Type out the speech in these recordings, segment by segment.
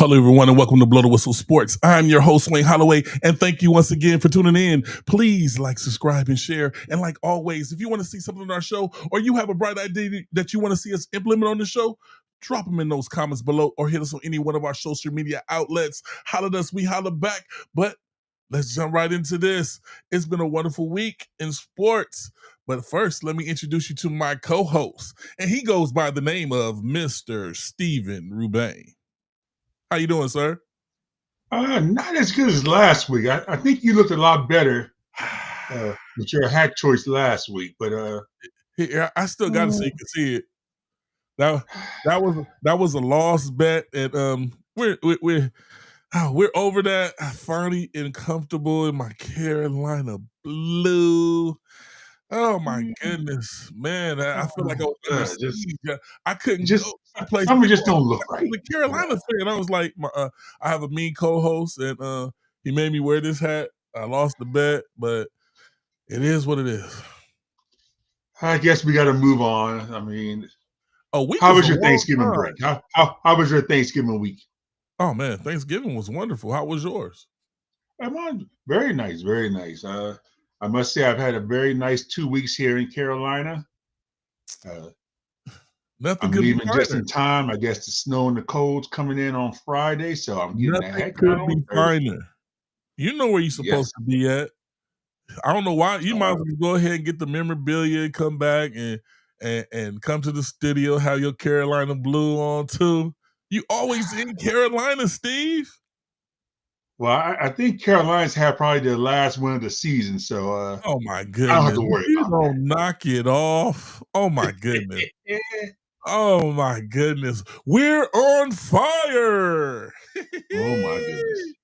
Hello, everyone, and welcome to Blow the Whistle Sports. I'm your host, Wayne Holloway, and thank you once again for tuning in. Please like, subscribe, and share. And like always, if you want to see something on our show or you have a bright idea that you want to see us implement on the show, drop them in those comments below or hit us on any one of our social media outlets. Holler at us, we holler back. But let's jump right into this. It's been a wonderful week in sports. But first, let me introduce you to my co-host, and he goes by the name of Mr. Steven Rubain. How you doing, sir? Not as good as last week. I think you looked a lot better with your hat choice last week, but Yeah, I still got it so you can see it. That was a lost bet, and we're over that. I'm finally comfortable in my Carolina blue. Oh my goodness, man! I feel like I was under siege. I couldn't go someplace. Some just don't look I right. was a Carolina fan. I was like, I have a mean co-host, and he made me wear this hat. I lost the bet, but it is what it is. I guess we got to move on. I mean, week how is was a your long Thanksgiving time. break? How was your Thanksgiving week? Oh man, Thanksgiving was wonderful. How was yours? Very nice, very nice. I must say I've had a very nice 2 weeks here in Carolina. Nothing I'm could be leaving just finer. in time. I guess the snow and the cold's coming in on Friday, so I'm getting the Nothing heck out could on be Thursday. finer. You know where you're supposed Yes. to be at. I don't know why. You So, might as well go ahead and get the memorabilia and come back and come to the studio, have your Carolina blue on too. You always in Carolina, Steve. well, I think Carolina's had probably the last win of the season, so Oh my I don't have goodness. to worry You about don't knock it off. Oh my goodness. that. Oh my goodness. We're on fire. Oh my goodness.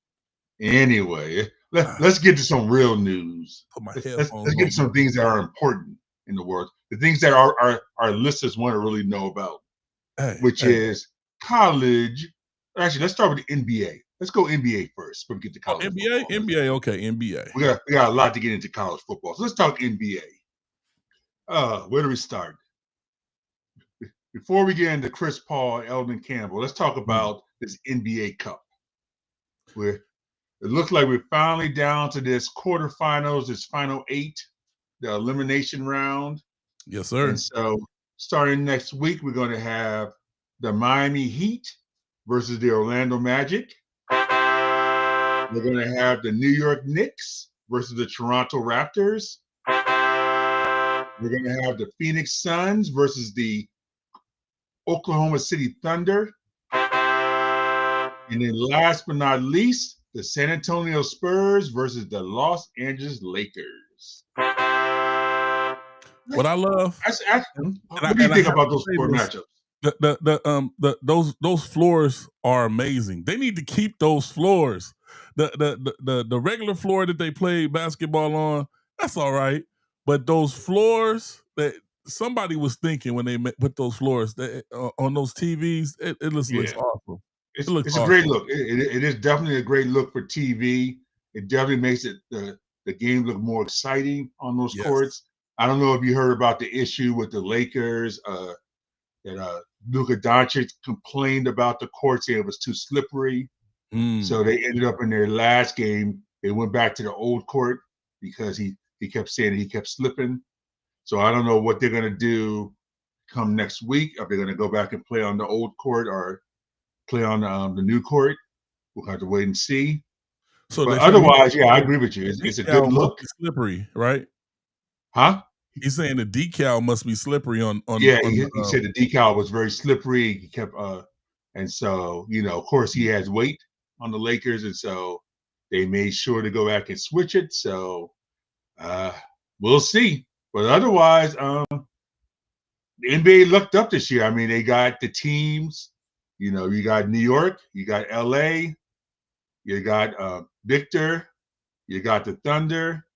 Anyway, let's get to some real news. Put my Let's headphones get on. to some things that are important in the world, the things that our listeners want to really know about, which is college. Actually, let's start with the NBA. Let's go NBA first before we get to college NBA? football. NBA, okay, NBA. We got a lot to get into college football. So let's talk NBA. Where do we start? Before we get into Chris Paul, Eldon Campbell, let's talk about this NBA Cup. Where it looks like we're finally down to this quarterfinals, this final 8, the elimination round. Yes, sir. And so starting next week, we're going to have the Miami Heat versus the Orlando Magic. We're going to have the New York Knicks versus the Toronto Raptors. We're going to have the Phoenix Suns versus the Oklahoma City Thunder. And then last but not least, the San Antonio Spurs versus the Los Angeles Lakers. What I love, what do you think about those 4 matchups? Those floors are amazing. They need to keep those floors. The regular floor that they play basketball on, that's all right. But those floors that somebody was thinking when they put those floors on those TVs, it looks awesome. It's a great look. It is definitely a great look for TV. It definitely makes it the game look more exciting on those courts. I don't know if you heard about the issue with the Lakers that Luka Doncic complained about the court, saying it was too slippery. So they ended up in their last game. They went back to the old court because he kept saying he kept slipping. So I don't know what they're going to do come next week. If they're going to go back and play on the old court or play on the new court, we'll have to wait and see. So but otherwise, I agree with you. It's a good look. Slippery, right? Huh? He's saying the decal must be slippery on. He said the decal was very slippery. He kept, and so of course, he has weight on the Lakers, and so they made sure to go back and switch it. So we'll see. But otherwise, the NBA looked up this year. I mean, they got the teams. You got New York, you got LA, you got Victor, you got the Thunder.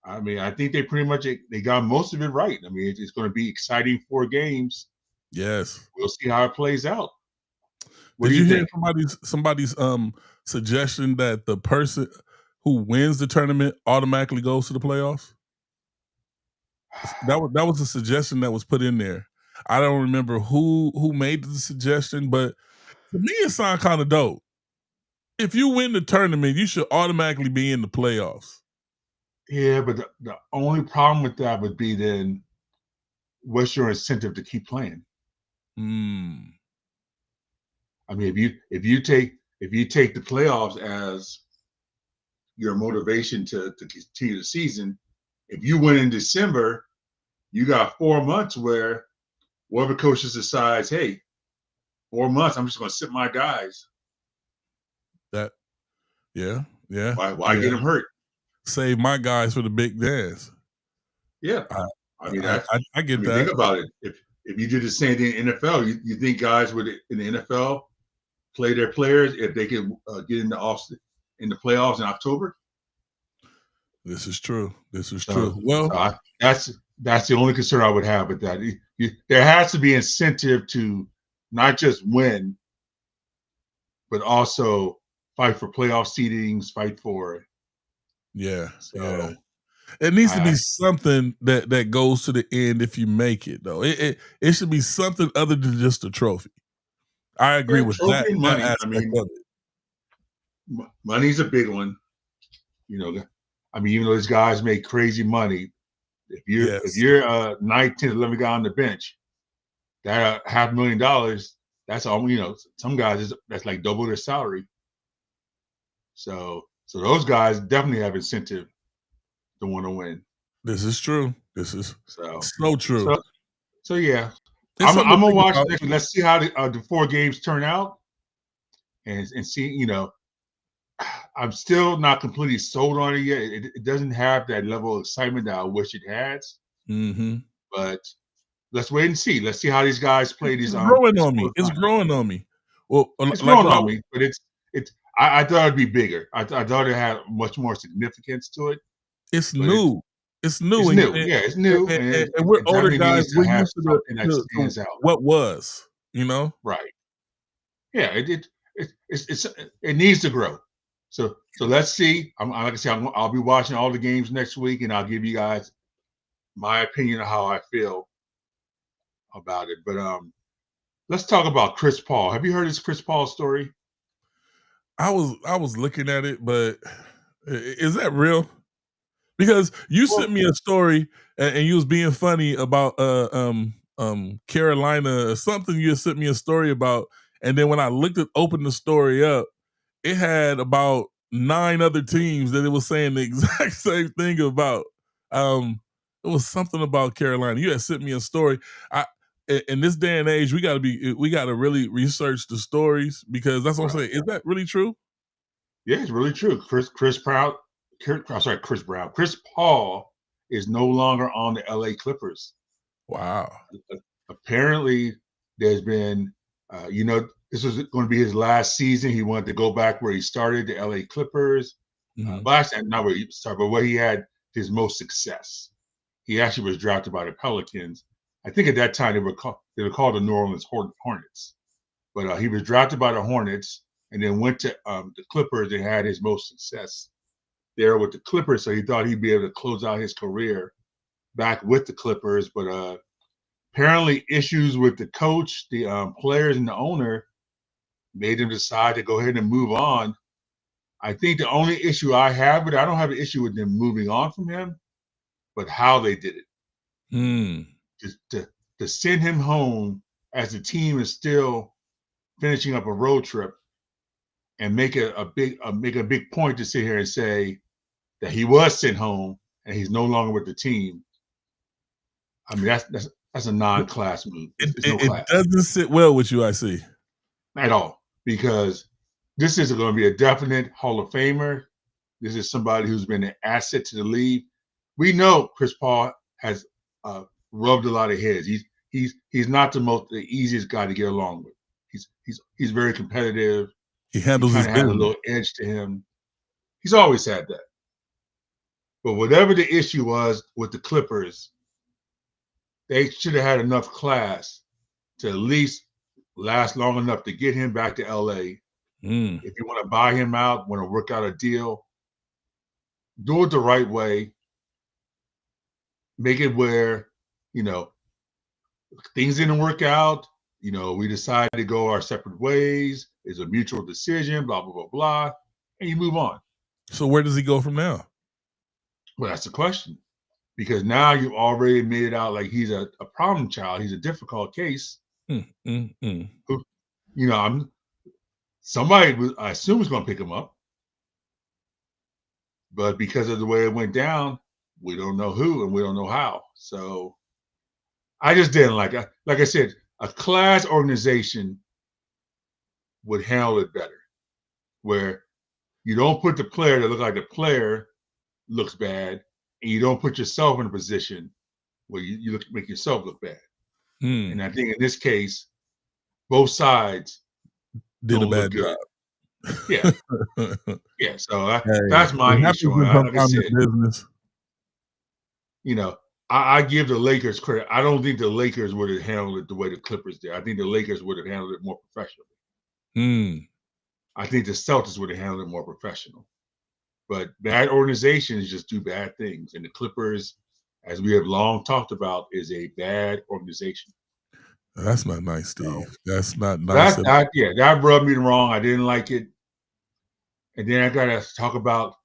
I mean, I think they pretty much they got most of it right. I mean, it's going to be exciting 4 games. Yes, we'll see how it plays out. Did you hear somebody's suggestion that the person who wins the tournament automatically goes to the playoffs? That was a suggestion that was put in there. I don't remember who made the suggestion, but To me, it sounds kind of dope. If you win the tournament, you should automatically be in the playoffs. Yeah, but the only problem with that would be then, what's your incentive to keep playing? I mean, if you take the playoffs as your motivation to continue the season, if you win in December, you got 4 months where whatever coaches decides, hey, 4 months, I'm just going to sit my guys. Yeah. Why get them hurt? Save my guys for the big dance. Yeah, I mean I get that. Think about it. If you did the same thing in the NFL, you think guys would in the NFL play their players if they can get in the playoffs in October? This is true. Well, so that's the only concern I would have with that. There has to be incentive to not just win, but also fight for playoff seedings, fight for. Yeah. It needs to be something that goes to the end if you make it, though. It should be something other than just a trophy. I agree with that money. aspect of it. Money's a big one. Even though these guys make crazy money, if you're 9th, 10th, 11th guy on the bench, that $500,000, that's all. Some guys that's like double their salary. So those guys definitely have incentive to want to win. This is true. This is so true. So yeah, I'm gonna watch next. Let's see how the 4 games turn out, and see. I'm still not completely sold on it yet. It doesn't have that level of excitement that I wish it has. But let's wait and see. Let's see how these guys play these. It's growing on me. It's growing on me. Well, it's growing on me, but it's. I thought it'd be bigger. I thought it had much more significance to it. It's new. It's new. It's new. And we're older guys. We're used to what was. Right. Yeah. It needs to grow. So let's see. Like I said, I'll be watching all the games next week, and I'll give you guys my opinion of how I feel about it. But let's talk about Chris Paul. Have you heard this Chris Paul story? I was looking at it, but is that real? Because you sent me a story and you was being funny about Carolina or something. You sent me a story about, and then when I opened the story up, it had about 9 other teams that it was saying the exact same thing about. It was something about Carolina. You had sent me a story. In this day and age, we got to really research the stories, because that's what I'm saying. Is that really true? Yeah, it's really true. Chris Paul is no longer on the LA Clippers. Wow. Apparently, there's been, this was going to be his last season. He wanted to go back where he started, the LA Clippers. But actually, not where he started, but where he had his most success. He actually was drafted by the Pelicans. I think at that time they were called the New Orleans Hornets. But he was drafted by the Hornets and then went to the Clippers and had his most success there with the Clippers. So he thought he'd be able to close out his career back with the Clippers. But apparently issues with the coach, the players, and the owner made him decide to go ahead and move on. I think the only issue I have with it, I don't have an issue with them moving on from him, but how they did it. Just to send him home as the team is still finishing up a road trip, and make a big point to sit here and say that he was sent home and he's no longer with the team. I mean, that's a non-class move. It doesn't sit well with you, I see. At all, because this is going to be a definite Hall of Famer. This is somebody who's been an asset to the league. We know Chris Paul has rubbed a lot of heads. He's not the easiest guy to get along with. He's very competitive. He handles his business. Has a little edge to him. He's always had that. But whatever the issue was with the Clippers, they should have had enough class to at least last long enough to get him back to LA. If you want to buy him out, want to work out a deal, do it the right way. Make it where, things didn't work out. We decided to go our separate ways. It's a mutual decision, blah, blah, blah, blah. And you move on. So where does he go from now? Well, that's the question. Because now you've already made it out like he's a problem child. He's a difficult case. Who, somebody, I assume, is going to pick him up. But because of the way it went down, we don't know who and we don't know how. So I just didn't like I said, a class organization would handle it better, where you don't put the player to look like the player looks bad, and you don't put yourself in a position where you make yourself look bad. And I think in this case, both sides did a don't bad look good. job. Yeah. Yeah. So that's my issue. Like I said, business. I give the Lakers credit. I don't think the Lakers would have handled it the way the Clippers did. I think the Lakers would have handled it more professionally. I think the Celtics would have handled it more professional. But bad organizations just do bad things. And the Clippers, as we have long talked about, is a bad organization. That's not nice, Steve. That's not nice. That rubbed me wrong. I didn't like it. And then I got to talk about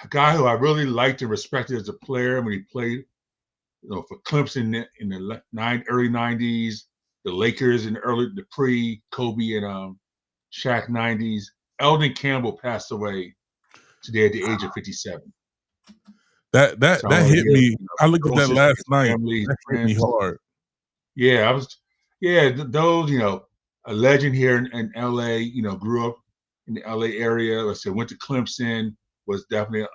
a guy who I really liked and respected as a player when he played, for Clemson in the early 90s, the Lakers in the pre-Kobe and Shaq 90s. Eldon Campbell passed away today at the age of 57. That hit me. I looked at that last night. That hit me hard. Yeah, those, a legend here in LA, grew up in the LA area. Like I said, went to Clemson, was definitely an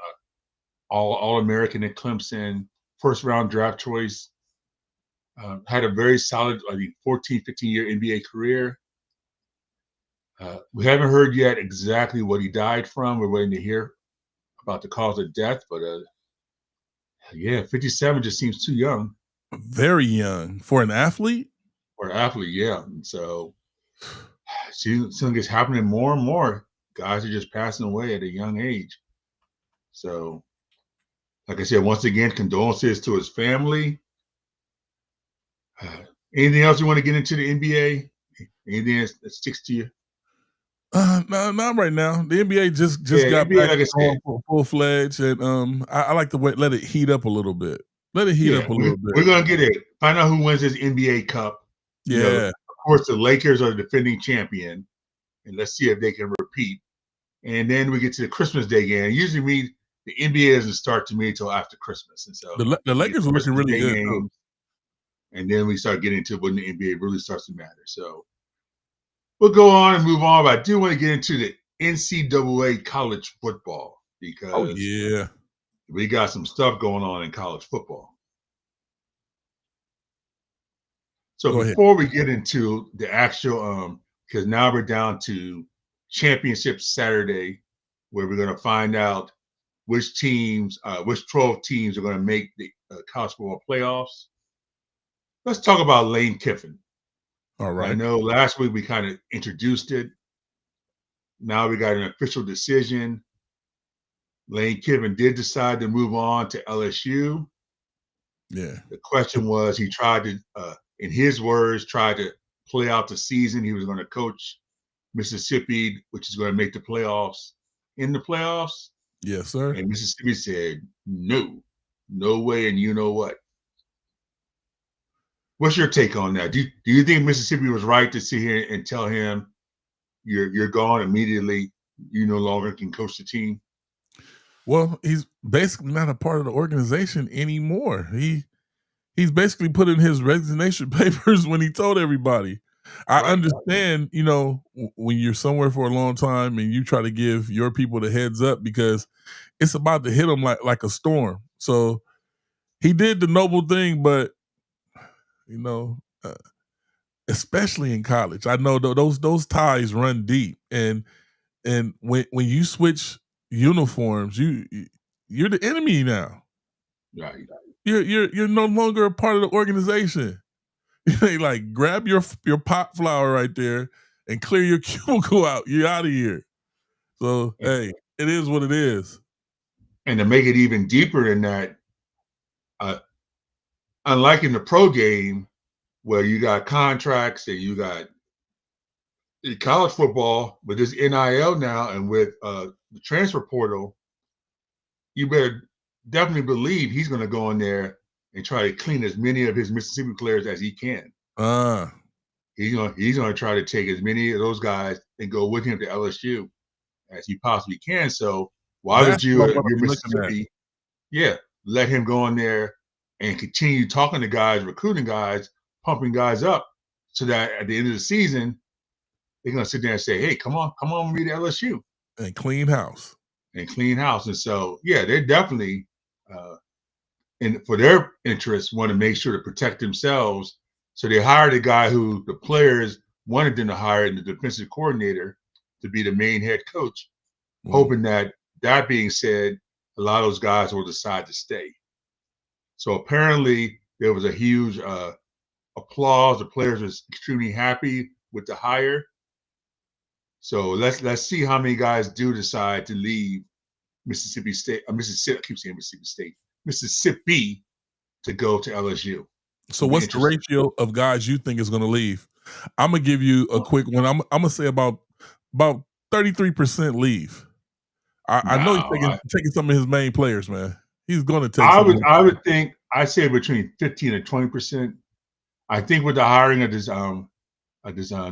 All-American at Clemson, first round draft choice. Had a very solid, 14, 15-year NBA career. We haven't heard yet exactly what he died from. We're waiting to hear about the cause of death, but 57 just seems too young. Very young for an athlete. Yeah. And so something is happening more and more. Guys are just passing away at a young age. So, like I said, once again, condolences to his family. Anything else you want to get into the NBA? Anything that sticks to you? No, not right now. The NBA just got NBA, back like full fledged, and I like to let it heat up a little bit. Let it heat up a little bit. We're gonna get it. Find out who wins this NBA Cup. Yeah. Of course, the Lakers are the defending champion, and let's see if they can repeat. And then we get to the Christmas Day game. Usually, the NBA doesn't start to me until after Christmas, and so the Lakers are looking really good. Games, and then we start getting to when the NBA really starts to matter. So we'll go on and move on. But I do want to get into the NCAA college football because we got some stuff going on in college football. So before we get into the actual, because now we're down to Championship Saturday, where we're going to find out which 12 teams are going to make the college football playoffs. Let's talk about Lane Kiffin. All right. I know last week we kind of introduced it. Now we got an official decision. Lane Kiffin did decide to move on to LSU. Yeah. The question was, he tried to, in his words, tried to play out the season. He was going to coach Mississippi, which is going to make the playoffs. In the playoffs? Yes, sir. And Mississippi said, no way, and you know what? What's your take on that? Do you think Mississippi was right to sit here and tell him you're gone immediately? You no longer can coach the team? Well, he's basically not a part of the organization anymore. He's basically put in his resignation papers when he told everybody. I understand, when you're somewhere for a long time and you try to give your people the heads up because it's about to hit them like a storm. So he did the noble thing, but especially in college, I know those ties run deep, and when you switch uniforms, you're the enemy now. Right. You're no longer a part of the organization. Like, grab your pot flower right there and clear your cubicle out. You're out of here. So hey, it is what it is. And to make it even deeper than that, unlike in the pro game, where you got contracts and you got college football with this NIL now and with the transfer portal, you better definitely believe he's going to go in there and try to clean as many of his Mississippi players as he can. He's going to try to take as many of those guys and go with him to LSU as he possibly can. So why would your Mississippi, let him go in there and continue talking to guys, recruiting guys, pumping guys up, so that at the end of the season, they're going to sit there and say, hey, come on with me to LSU. And clean house. And so, they're definitely, and for their interests, want to make sure to protect themselves. So they hired a guy who the players wanted them to hire, the defensive coordinator, to be the main head coach, hoping that being said, a lot of those guys will decide to stay. So apparently there was a huge applause. The players were extremely happy with the hire. So let's see how many guys do decide to leave Mississippi State. I keep saying Mississippi State, Mississippi, to go to LSU. So what's the ratio of guys you think is going to leave? I'm gonna give you a quick one. I'm gonna say about 33% leave. I know he's taking some of his main players, man. He's going to take. I would think I say between 15 and 20%. I think with the hiring of this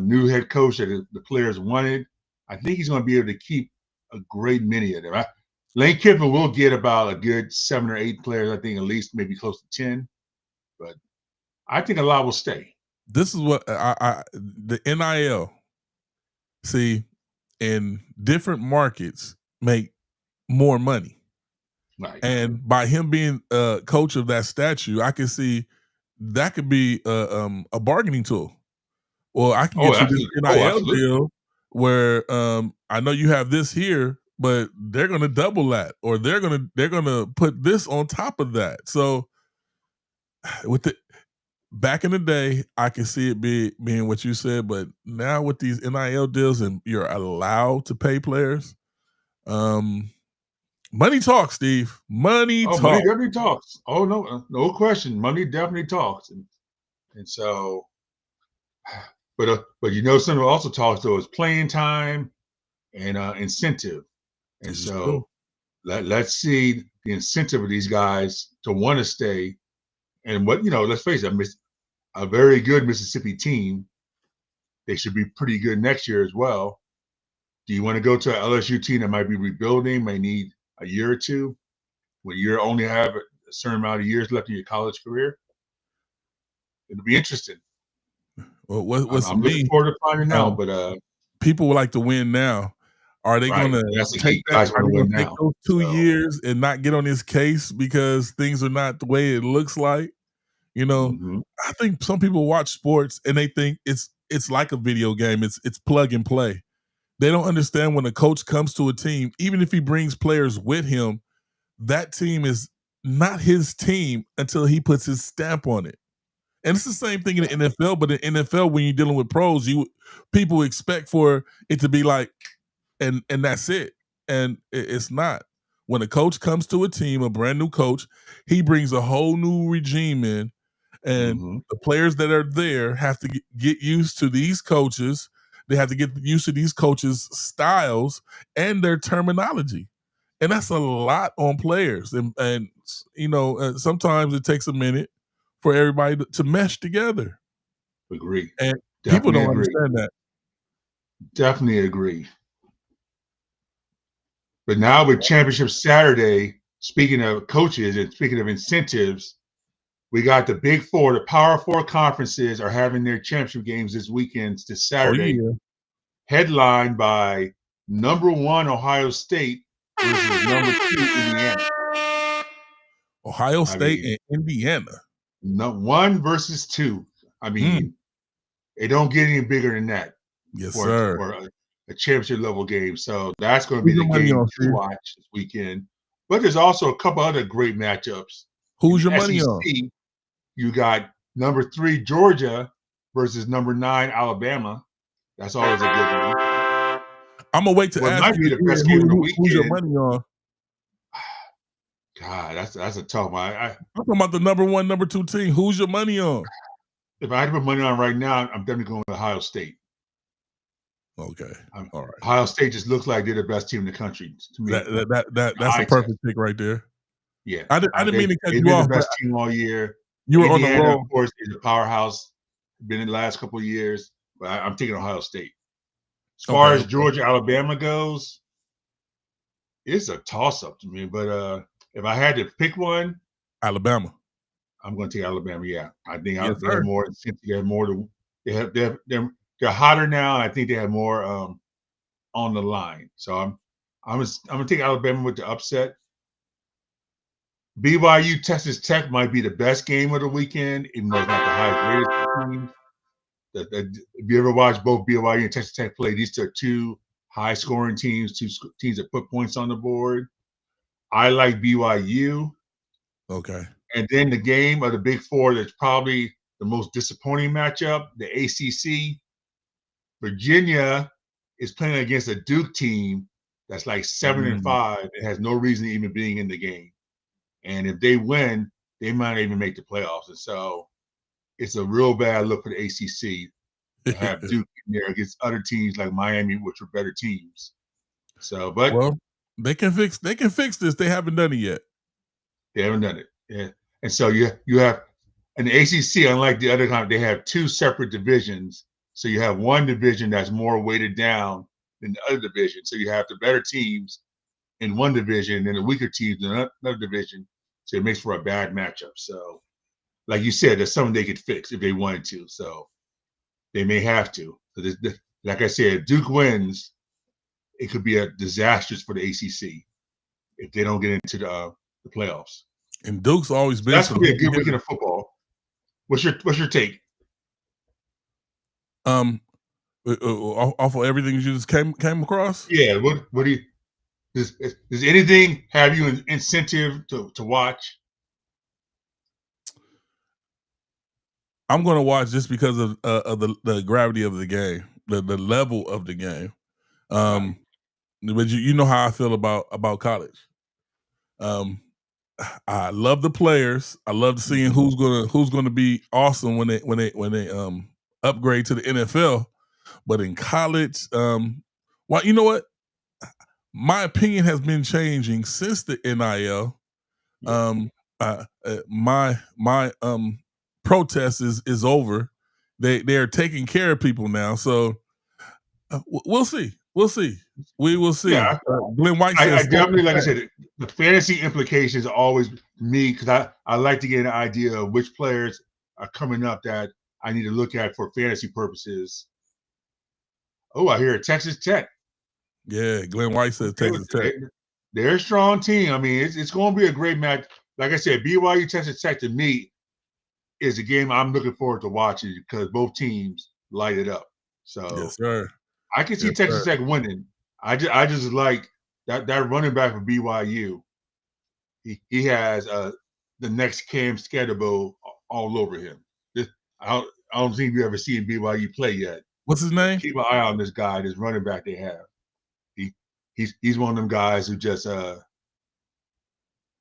new head coach that the players wanted, I think he's going to be able to keep a great many of them. Lane Kiffin will get about a good 7 or 8 players. I think at least maybe close to 10, but I think a lot will stay. This is what the NIL, see, in different markets make more money. Right. And by him being a coach of that statue, I can see that could be a bargaining tool. Well, I can get you this NIL deal where I know you have this here, but they're going to double that, or they're going to put this on top of that. So with the back in the day, I can see it being what you said, but now with these NIL deals and you're allowed to pay players, money talks, Steve. Money talks. Money definitely talks. Oh, no question. Money definitely talks, and so, but something also talks though is playing time and incentive, and so let's see the incentive of these guys to want to stay, and let's face it, a very good Mississippi team. They should be pretty good next year as well. Do you want to go to an LSU team that might be rebuilding, may need a year or two, when you only have a certain amount of years left in your college career? It'll be interesting. Well, I'm looking forward to finding out, but people would like to win now. Are they going to take that? Are they going to take those 2 years and not get on his case because things are not the way it looks like? I think some people watch sports and they think it's like a video game. It's plug and play. They don't understand when a coach comes to a team, even if he brings players with him, that team is not his team until he puts his stamp on it. And it's the same thing in the NFL, but in NFL, when you're dealing with pros, people expect for it to be like, and that's it. And it's not. When a coach comes to a team, a brand new coach, he brings a whole new regime in, and the players that are there have to get used to these coaches. They have to get used to these coaches' styles and their terminology. And that's a lot on players. And sometimes it takes a minute for everybody to mesh together. Agree. And people don't understand that. Definitely agree. But now with Championship Saturday, speaking of coaches and speaking of incentives, we got the Big Four, the Power Four conferences are having their championship games this weekend, this Saturday, headlined by number 1 Ohio State versus number 2 Indiana. Ohio State and Indiana. 1 versus 2. I mean, it don't get any bigger than that. Yes, sir. For a championship level game. So that's going to be the game to watch this weekend. But there's also a couple other great matchups. Who's your money on? You got number 3 Georgia versus number 9 Alabama. That's always a good one. I'm gonna wait to ask might be the best game of the weekend. Who's your money on? God, that's a tough one. I'm talking about the number 1, number 2 team. Who's your money on? If I had to put money on right now, I'm definitely going with Ohio State. Okay. All right. Ohio State just looks like they're the best team in the country to me. That's a perfect pick right there. Yeah, I didn't mean to cut they've you been the off, but best team all year. you were on the Indiana, of roll. course, is a powerhouse. Been in the last couple of years, but I'm taking Ohio State. As far as Georgia, Alabama goes, it's a toss-up to me. But if I had to pick one, Alabama. I'm going to take Alabama. Yeah, I think Yes, they have more. They have more to. They're hotter now. I think they have more on the line. So I'm gonna take Alabama with the upset. BYU Texas Tech might be the best game of the weekend, even though it's not the highest rated teams. If you ever watch both BYU and Texas Tech play, these are two high scoring teams, two teams that put points on the board. I like BYU. Okay. And then the game of the Big Four that's probably the most disappointing matchup, the ACC. Virginia is playing against a Duke team that's like 7-5 and has no reason even being in the game. And if they win, they might not even make the playoffs. And so it's a real bad look for the ACC to have Duke in there against other teams like Miami, which are better teams. So, but they can fix this. They haven't done it yet. They haven't done it. Yeah. And so you have in the ACC, unlike the other time, they have two separate divisions. So you have one division that's more weighted down than the other division. So you have the better teams in one division and the weaker teams in another division. So it makes for a bad matchup. So, like you said, that's something they could fix if they wanted to. So they may have to. Like I said, if Duke wins, it could be a disastrous for the ACC if they don't get into the playoffs. And Duke's always been. That's gonna be a good weekend of football. What's your take? Off of everything you just came across? Yeah. What do you? Does anything have you an incentive to watch? I'm going to watch just because of the gravity of the game, the level of the game. But you know how I feel about college. I love the players. I love seeing who's gonna be awesome when they upgrade to the NFL. But in college, well, you know what? My opinion has been changing since the NIL. My protest is over. They're taking care of people now. So we'll see. We will see. Yeah, Glenn White says, I definitely, like I said, the fantasy implications are always me because I like to get an idea of which players are coming up that I need to look at for fantasy purposes. Oh, I hear Texas Tech. Yeah, Glenn White says Texas Tech. They're a strong team. I mean, it's going to be a great match. Like I said, BYU Texas Tech to me is a game I'm looking forward to watching because both teams light it up. So yes, sir. I can see Texas Tech winning. I just like that running back for BYU. He has the next Cam Scatterbo all over him. I don't think you ever seen BYU play yet. What's his name? Keep an eye on this guy, this running back they have. He's one of them guys who just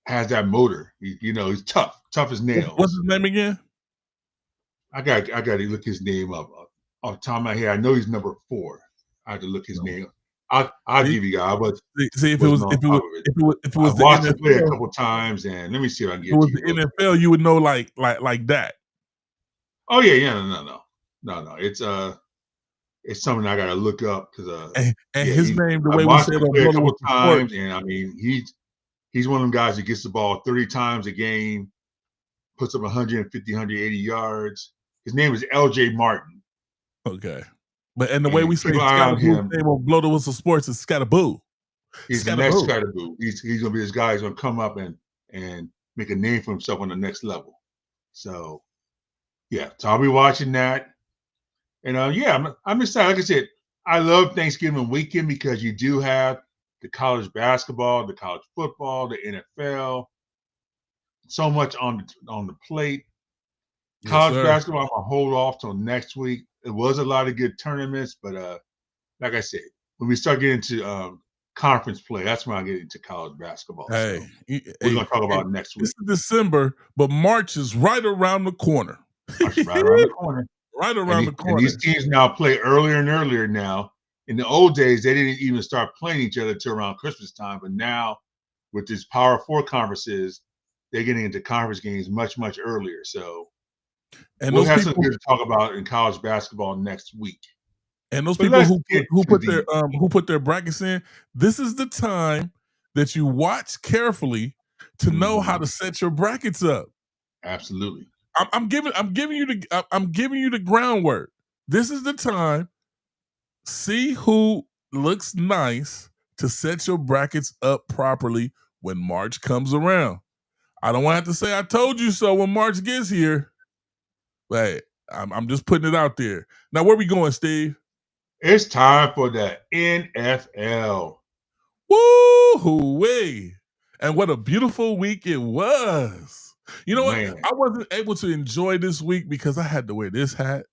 has that motor. He's tough as nails. What's his name again? I got to look his name up off the top of my head. I know he's number 4. I have to look his name. I'll give you guys. But see if it was I watched him play a couple times, and let me see if I can get. If it was the NFL, you would know like that. Oh yeah, no. It's something I got to look up because his name, the way we said it play a couple times, and I mean he's one of them guys that gets the ball 30 times a game, puts up 150, 180 yards. His name is LJ Martin. Okay. And the way we say Scatterboo, name on Blow the Whistle Sports is Scatterboo. He's the next Scatterboo. He's gonna be this guy who's gonna come up and make a name for himself on the next level. So yeah, so I'll be watching that. And I'm excited. Like I said, I love Thanksgiving weekend because you do have the college basketball, the college football, the NFL. So much on the plate. College basketball, I'm gonna hold off till next week. It was a lot of good tournaments, but like I said, when we start getting into conference play, that's when I get into college basketball. We're gonna talk about next week. This is December, but March is right around the corner. March right around the corner. Right around And, the and corner. these teams now play earlier and earlier now. In the old days, they didn't even start playing each other till around Christmas time. But now, with these Power Four conferences, they're getting into conference games much, much earlier. So And we'll those have some people good to talk about in college basketball next week. and those But people let's who get to who put their brackets in, this is the time that you watch carefully to know how to set your brackets up. Absolutely. I'm giving you the groundwork. This is the time. See who looks nice to set your brackets up properly when March comes around. I don't want to have to say I told you so when March gets here. But I'm just putting it out there. Now, where we going, Steve? It's time for the NFL. Woo-hoo-wee. And what a beautiful week it was. You know what? Man. I wasn't able to enjoy this week because I had to wear this hat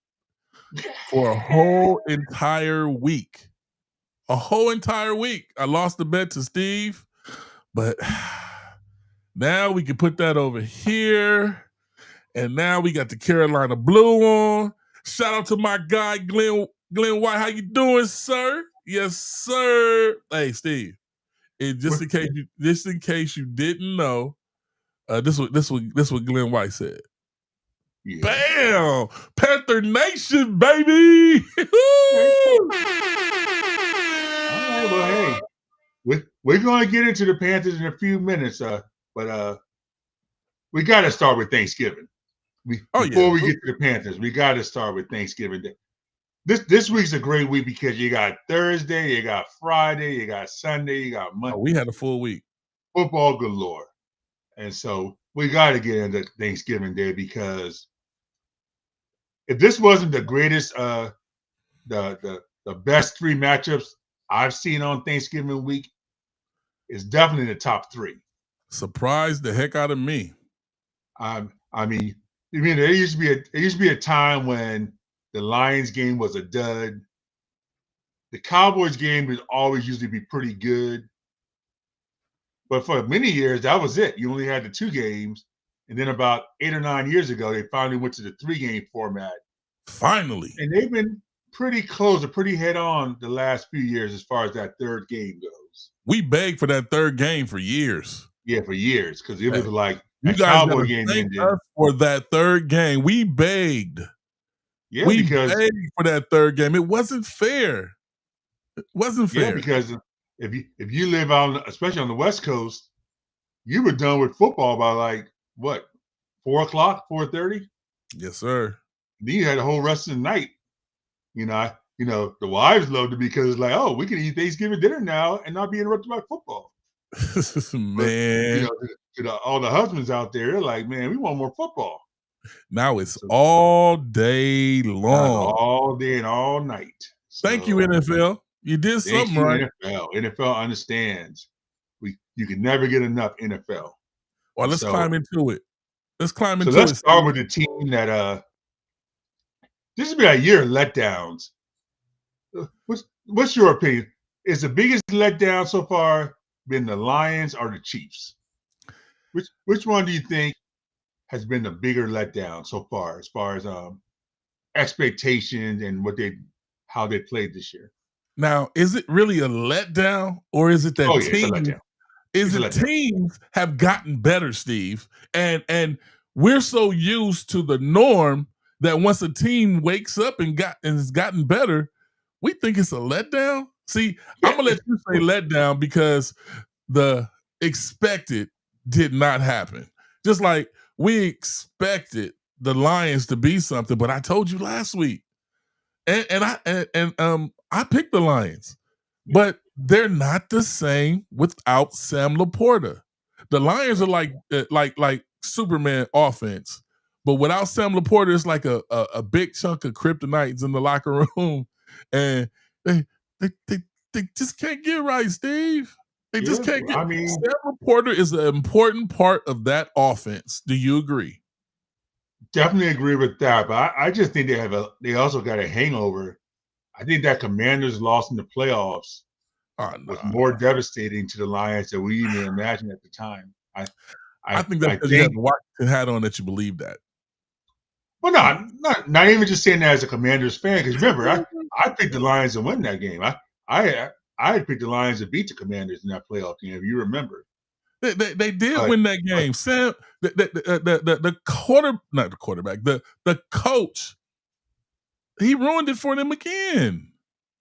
for a whole entire week. A whole entire week. I lost the bet to Steve, but now we can put that over here. And now we got the Carolina blue on. Shout out to my guy, Glenn White. How you doing, sir? Yes, sir. Hey, Steve. Just in case you didn't know, this what Glenn White said. Yeah. Bam! Panther Nation, baby! All right, well, hey, we're going to get into the Panthers in a few minutes, but we got to start with Thanksgiving. Before we get to the Panthers, we got to start with Thanksgiving Day. This week's a great week because you got Thursday, you got Friday, you got Sunday, you got Monday. Oh, we had a full week. Football galore. And so we got to get into Thanksgiving Day because if this wasn't the greatest, the best three matchups I've seen on Thanksgiving week, it's definitely the top three. Surprised the heck out of me. I mean, there used to be a time when the Lions game was a dud. The Cowboys game would always usually be pretty good. But for many years, that was it. You only had the two games. And then about 8 or 9 years ago, they finally went to the 3-game format. Finally. And they've been pretty close or pretty head on the last few years as far as that third game goes. We begged for that third game for years. Yeah, for years. Because it was like you guys Cowboy game ended. Us for that third game. We begged. Yeah, we begged for that third game. It wasn't fair. It wasn't fair. Yeah, because if you live on, especially on the West Coast, you were done with football by like what, 4:00, 4:30? Yes, sir. Then you had the whole rest of the night. You know, the wives loved it because it's like, oh, we can eat Thanksgiving dinner now and not be interrupted by football. Man, but, all the husbands out there, they're like, man, we want more football. Now it's all day long, all day and all night. So, thank you, NFL. You did something right. NFL understands. You can never get enough NFL. Well, let's climb into it. Let's start with the team that this has been a year of letdowns. What's your opinion? Is the biggest letdown so far been the Lions or the Chiefs? Which one do you think has been the bigger letdown so far as expectations and how they played this year? Now, is it really a letdown, or is it that teams have gotten better, Steve? And we're so used to the norm that once a team wakes up and has gotten better, we think it's a letdown. See, I'm gonna let you say letdown because the expected did not happen. Just like we expected the Lions to be something, but I told you last week, and I picked the Lions, but they're not the same without Sam Laporta. The Lions are like Superman offense, but without Sam Laporta, it's like a big chunk of kryptonites in the locker room, and they just can't get right, Steve. They just can't get. Sam Laporta is an important part of that offense. Do you agree? Definitely agree with that, but I just think they also got a hangover. I think that Commanders loss in the playoffs was more devastating to the Lions than we even imagined at the time. I think that's because you had the Washington hat on that you believe that. Well, no, not even just saying that as a Commanders fan, because remember, I picked the Lions to win that game. I had picked the Lions to beat the Commanders in that playoff game, if you remember. They did win that game. Sam, the not the quarterback, the coach, he ruined it for them again.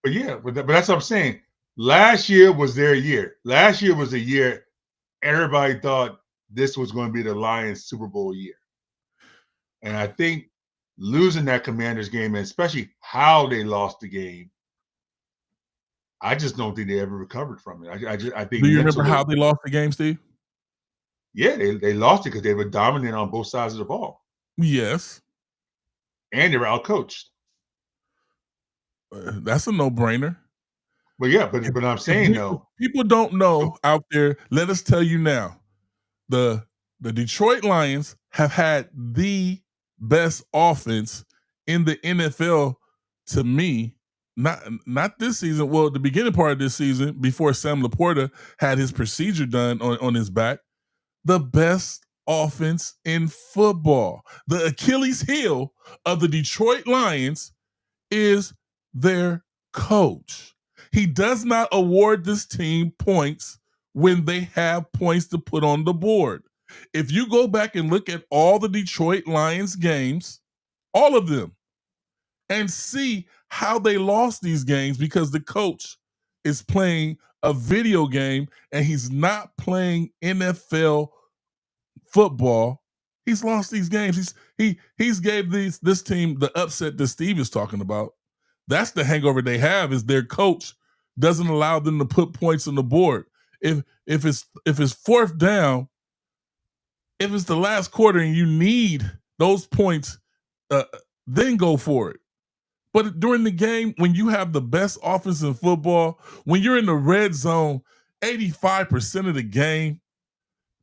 But yeah, but that's what I'm saying. Last year was their year. Last year was a year everybody thought this was going to be the Lions Super Bowl year. And I think losing that Commanders game, and especially how they lost the game, I just don't think they ever recovered from it. I think. Do you remember how they lost the game, Steve? Yeah, they lost it because they were dominant on both sides of the ball. Yes. And they were outcoached. That's a no-brainer. But yeah, but I'm saying though, people don't know out there. Let us tell you now, the Detroit Lions have had the best offense in the NFL to me. Not this season. Well, the beginning part of this season, before Sam Laporta had his procedure done on his back, the best offense in football. The Achilles heel of the Detroit Lions is their coach. He does not award this team points when they have points to put on the board. If you go back and look at all the Detroit Lions games, all of them, and see how they lost these games because the coach is playing a video game and he's not playing NFL football. He's lost these games. He's gave this team the upset that Steve is talking about. That's the hangover they have, is their coach doesn't allow them to put points on the board. If it's fourth down, if it's the last quarter and you need those points, then go for it. But during the game, when you have the best offense in football, when you're in the red zone 85% of the game,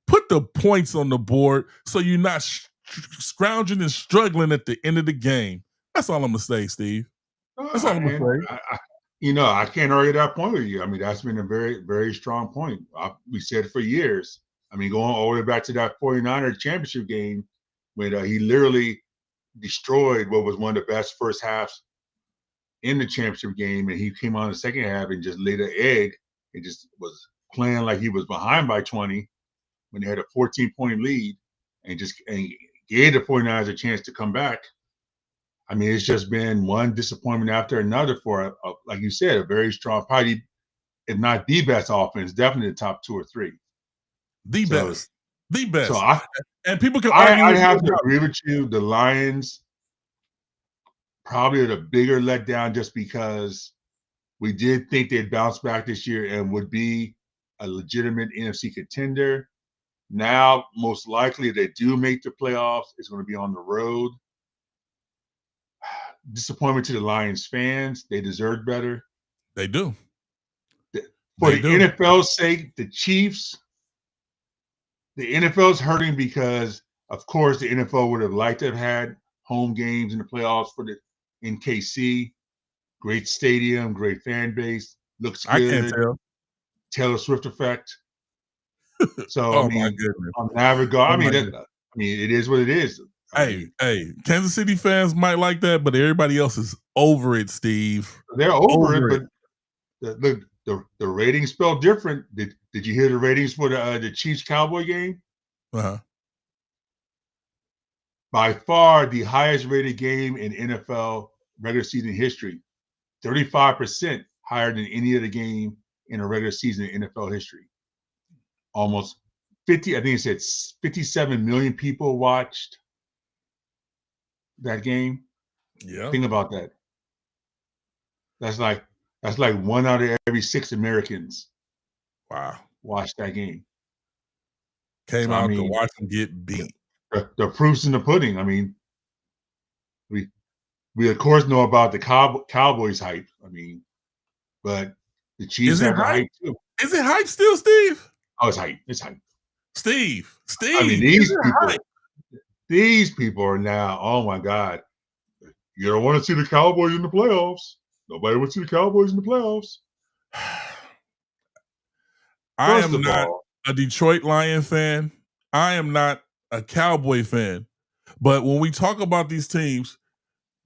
put the points on the board so you're not scrounging and struggling at the end of the game. That's all I'm going to say, Steve. That's all I'm going to say. I can't argue that point with you. I mean, that's been a very, very strong point. We said it for years. I mean, going all the way back to that 49er championship game when he literally destroyed what was one of the best first halves in the championship game, and he came on the second half and just laid an egg. It just was playing like he was behind by 20 when they had a 14-point lead and gave the 49ers a chance to come back. I mean, it's just been one disappointment after another for, like you said, a very strong, probably, if not the best offense, definitely the top 2 or 3. The best. So and people can argue. I have to agree with you. The Lions probably are the bigger letdown just because we did think they'd bounce back this year and would be a legitimate NFC contender. Now, most likely, if they do make the playoffs, it's going to be on the road. Disappointment to the Lions fans. They deserve better. They do. For the NFL's sake, the Chiefs, the NFL's hurting because, of course, the NFL would have liked to have had home games in the playoffs in KC. Great stadium, great fan base, looks good. I can't tell. Taylor Swift effect. So oh, my goodness. On that regard, it is what it is. Hey, Kansas City fans might like that, but everybody else is over it, Steve. They're over it, but the ratings spell different. Did you hear the ratings for the Chiefs Cowboy game? Uh-huh. By far the highest rated game in NFL regular season history. 35% higher than any other game in a regular season in NFL history. Almost 50, I think it said 57 million people watched that game. Yeah. Think about that. That's like 1 out of every 6 Americans. Wow. Watched that game. Came out to watch them get beat. The proof's in the pudding. I mean, we of course know about the Cowboys hype. I mean, but the Chiefs have the hype too. Is it hype still, Steve? Oh, it's hype. It's hype. Steve. I mean, these people are now, oh my God. You don't want to see the Cowboys in the playoffs. Nobody wants to see the Cowboys in the playoffs. I am not a Detroit Lion fan. I am not a Cowboy fan. But when we talk about these teams,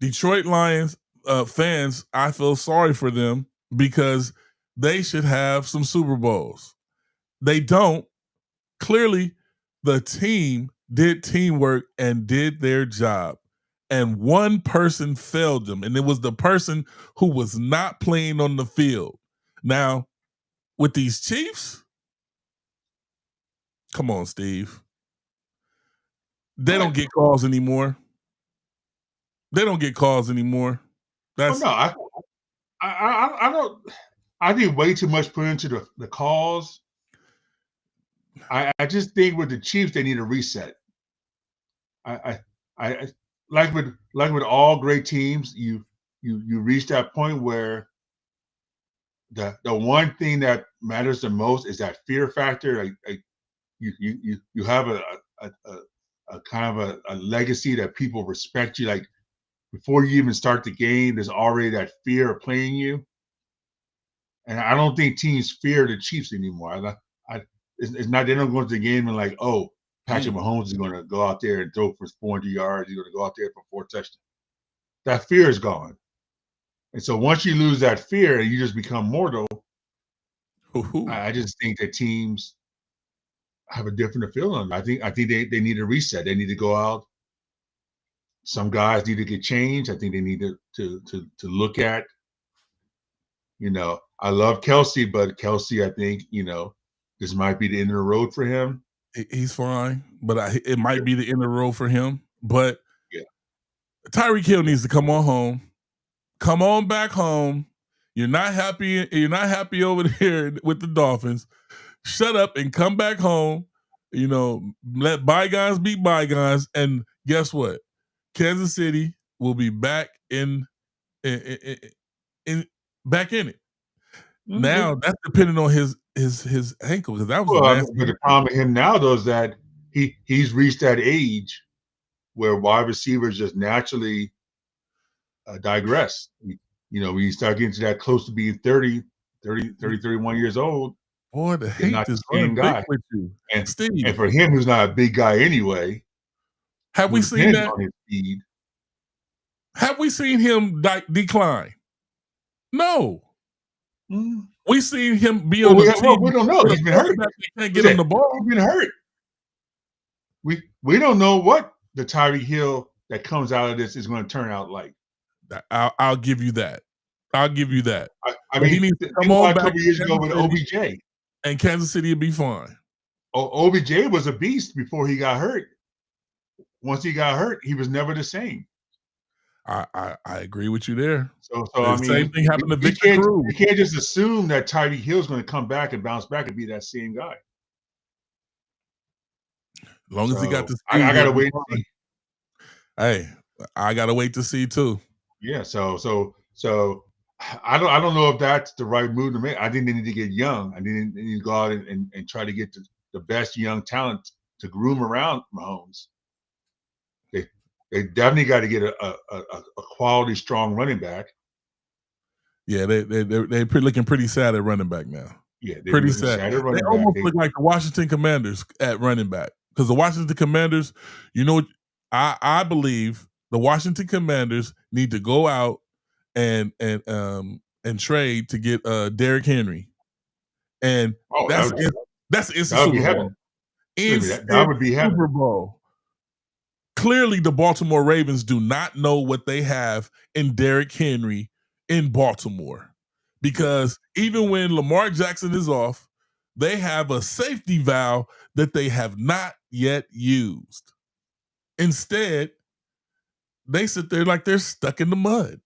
Detroit Lions fans, I feel sorry for them because they should have some Super Bowls. They don't. Clearly, the team did teamwork and did their job. And one person failed them, and it was the person who was not playing on the field. Now, with these Chiefs, come on, Steve. They don't get calls anymore. They don't get calls anymore. That's no, I don't. I think way too much put into the calls. I just think with the Chiefs, they need a reset. I like with all great teams, you reach that point where the one thing that matters the most is that fear factor. Like you have a kind of a legacy that people respect you. Like before you even start the game, there's already that fear of playing you. And I don't think teams fear the Chiefs anymore. It's not, they don't go into the game and like, oh, Patrick Mahomes is going to go out there and throw for 400 yards. He's going to go out there for 4 touchdowns. That fear is gone. And so once you lose that fear and you just become mortal, I just think that teams have a different feeling. I think they need a reset. They need to go out. Some guys need to get changed. I think they need to look at, I love Kelsey, but Kelsey, I think, this might be the end of the road for him. He's fine, but it might be the end of the road for him. But Tyreek Hill needs to come on home. Come on back home. You're not happy. You're not happy over there with the Dolphins. Shut up and come back home. Let bygones be bygones. And guess what? Kansas City will be back in back in it. Mm-hmm. Now that's depending on his ankle, because that was but the problem with him now though is that he's reached that age where wide receivers just naturally digress. When you start getting to that close to being 30, 31 years old, boy, the hate is the same guy with you. And for him, who's not a big guy anyway, have we seen that? Have we seen him decline? No. We seen him be on the team. We don't know. He's been hurt. They can't get him the ball. He's been hurt. We don't know what the Tyreek Hill that comes out of this is going to turn out like. I'll give you that. I mean, he needs to come on back a couple years ago with OBJ, and Kansas City would be fine. OBJ was a beast before he got hurt. Once he got hurt, he was never the same. I agree with you there. So I mean, same thing happened to Victor Cruz. You can't just assume that Tyreek Hill's going to come back and bounce back and be that same guy. As long as he got the speed, I gotta wait to see. Hey, I gotta wait to see too. Yeah. So I don't know if that's the right move to make. I think they need to get young. I think they need to go out and try to get the best young talent to groom around Mahomes. They definitely got to get a quality, strong running back. Yeah, they're looking pretty sad at running back now. Yeah, they're pretty sad. They almost look like the Washington Commanders at running back, because the Washington Commanders, I believe the Washington Commanders need to go out and trade to get Derrick Henry, and that's instant Super Bowl. That would be heaven. Super Bowl. Clearly, the Baltimore Ravens do not know what they have in Derrick Henry in Baltimore, because even when Lamar Jackson is off, they have a safety valve that they have not yet used. Instead, they sit there like they're stuck in the mud.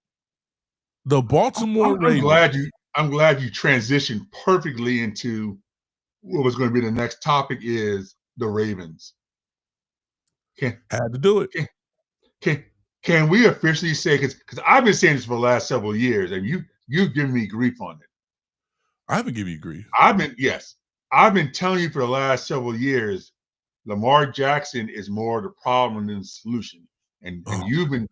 The Baltimore Ravens. I'm glad you transitioned perfectly into what was going to be the next topic, is the Ravens. Had to do it. Can we officially say, because I've been saying this for the last several years, and you've given me grief on it. I haven't given you grief. I've been telling you for the last several years, Lamar Jackson is more the problem than the solution, and you've been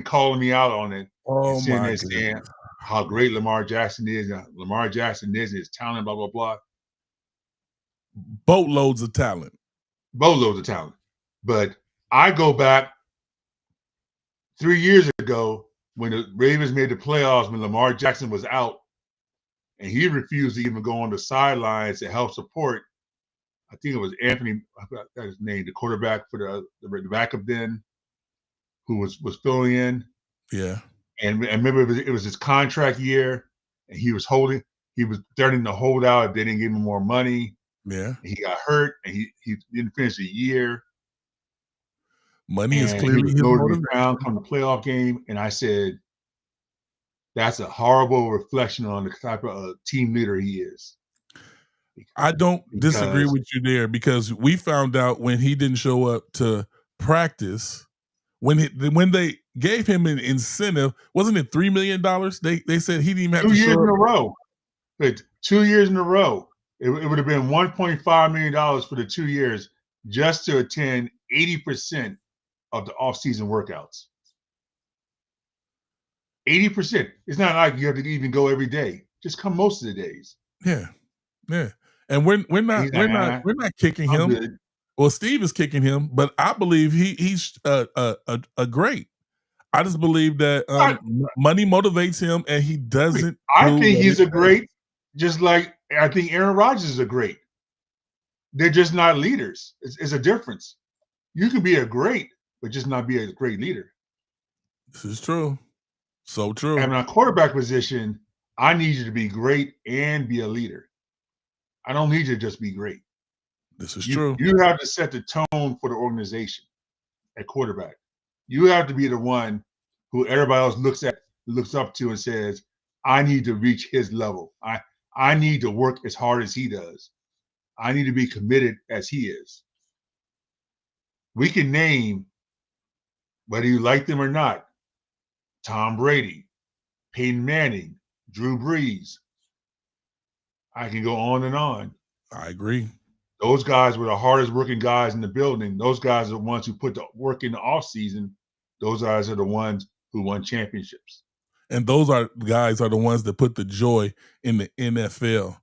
calling me out on it. Oh and my saying how great Lamar Jackson is. Lamar Jackson is his talent. Blah blah blah. Boatloads of talent. But I go back 3 years ago, when the Ravens made the playoffs, when Lamar Jackson was out, and he refused to even go on the sidelines to help support. I think it was Anthony, I forgot his name, the quarterback for the backup then, who was filling in. Yeah. And remember, it was his contract year, and he was threatening to hold out if they didn't give him more money. Yeah. And he got hurt, and he didn't finish the year. Money is And clearly he was his nowhere to be motivation. found come the playoff game. And I said, that's a horrible reflection on the type of team leader he is. I don't disagree with you there, because we found out when he didn't show up to practice, when they gave him an incentive, wasn't it $3 million? They said he didn't even have 2 to years show in up. a row. 2 years in a row. It would have been $1.5 million for the 2 years just to attend 80% of the off-season workouts. 80%. It's not like you have to even go every day. Just come most of the days. Yeah, yeah. And we're not kicking him. Good. Well, Steve is kicking him, but I believe he's a great. I just believe that money motivates him, and he doesn't. I think he's a great, just like I think Aaron Rodgers is a great. They're just not leaders. It's a difference. You can be a great, but just not be a great leader. This is true. So true. And my quarterback position, I need you to be great and be a leader. I don't need you to just be great. This is true. You have to set the tone for the organization at quarterback. You have to be the one who everybody else looks up to and says, I need to reach his level. I need to work as hard as he does. I need to be committed as he is. We can name, whether you like them or not, Tom Brady, Peyton Manning, Drew Brees. I can go on and on. I agree. Those guys were the hardest working guys in the building. Those guys are the ones who put the work in the offseason. Those guys are the ones who won championships. And those guys are the ones that put the joy in the NFL.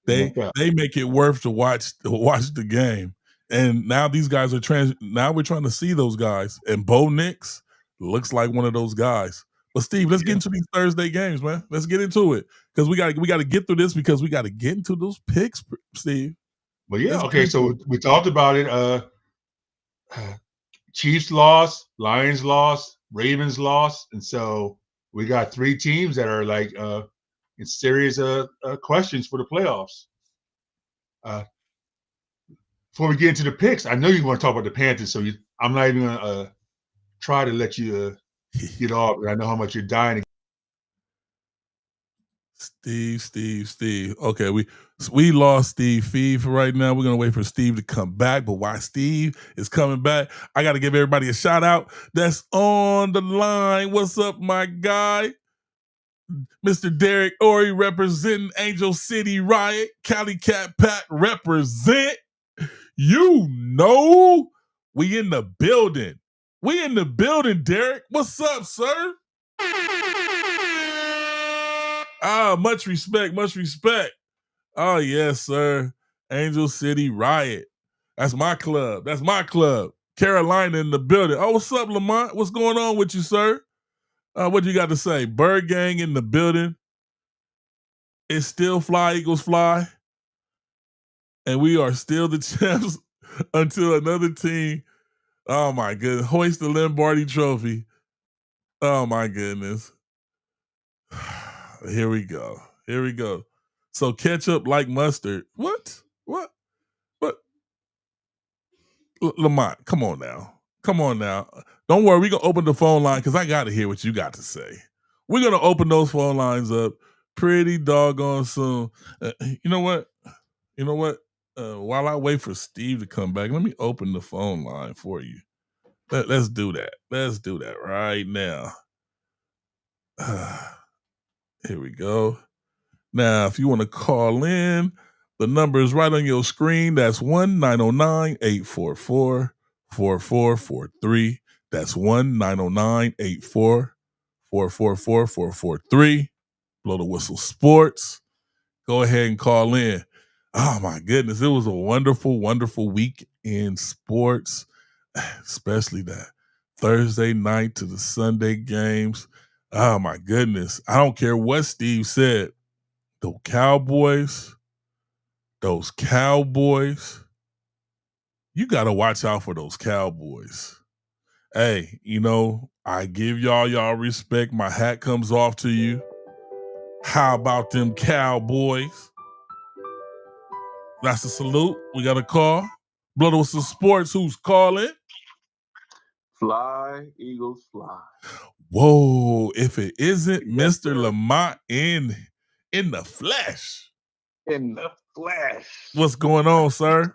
They make it worth to watch the game. And now these guys are now we're trying to see those guys. And Bo Nix looks like one of those guys. But Steve, let's get into these Thursday games, man. Let's get into it. Because we got to get through this, because we got to get into those picks, Steve. Well, yeah, okay. So we talked about it. Chiefs lost, Lions lost, Ravens lost, and so we got 3 teams that are like in serious questions for the playoffs. Before we get into the picks, I know you want to talk about the Panthers, so I'm not even gonna try to let you get off. I know how much you're dying. Steve. Okay, we lost Steve Fee for right now. We're gonna wait for Steve to come back. But while Steve is coming back, I gotta give everybody a shout out that's on the line. What's up, my guy? Mr. Derek Ori representing Angel City Riot. Cali Cat Pack represent. You know, we in the building. We in the building, Derek. What's up, sir? Much respect. Oh, yes, sir. Angel City Riot. That's my club. Carolina in the building. Oh, what's up, Lamont? What's going on with you, sir? What you got to say? Bird Gang in the building. It's still Fly Eagles Fly. And we are still the champs until another team. Oh, my goodness. Hoist the Lombardi Trophy. Oh, my goodness. Here we go. So ketchup like mustard. What? Lamont, come on now. Don't worry, we're going to open the phone line because I got to hear what you got to say. We're going to open those phone lines up pretty doggone soon. You know what? While I wait for Steve to come back, let me open the phone line for you. Let's do that. Right now. Here we go. Now, if you want to call in, the number is right on your screen. That's 1-909-844-4443. That's 1-909-844-4443. Blow the Whistle Sports. Go ahead and call in. Oh, my goodness. It was a wonderful, wonderful week in sports, especially that Thursday night to the Sunday games. Oh my goodness. I don't care what Steve said. Those Cowboys, you got to watch out for those Cowboys. Hey, I give y'all respect. My hat comes off to you. How about them Cowboys? That's a salute. We got a call. Blood Whistle Sports, who's calling? Fly, Eagles, fly. Whoa, if it isn't Mr. Lamont in the flesh. In the flesh. What's going on, sir?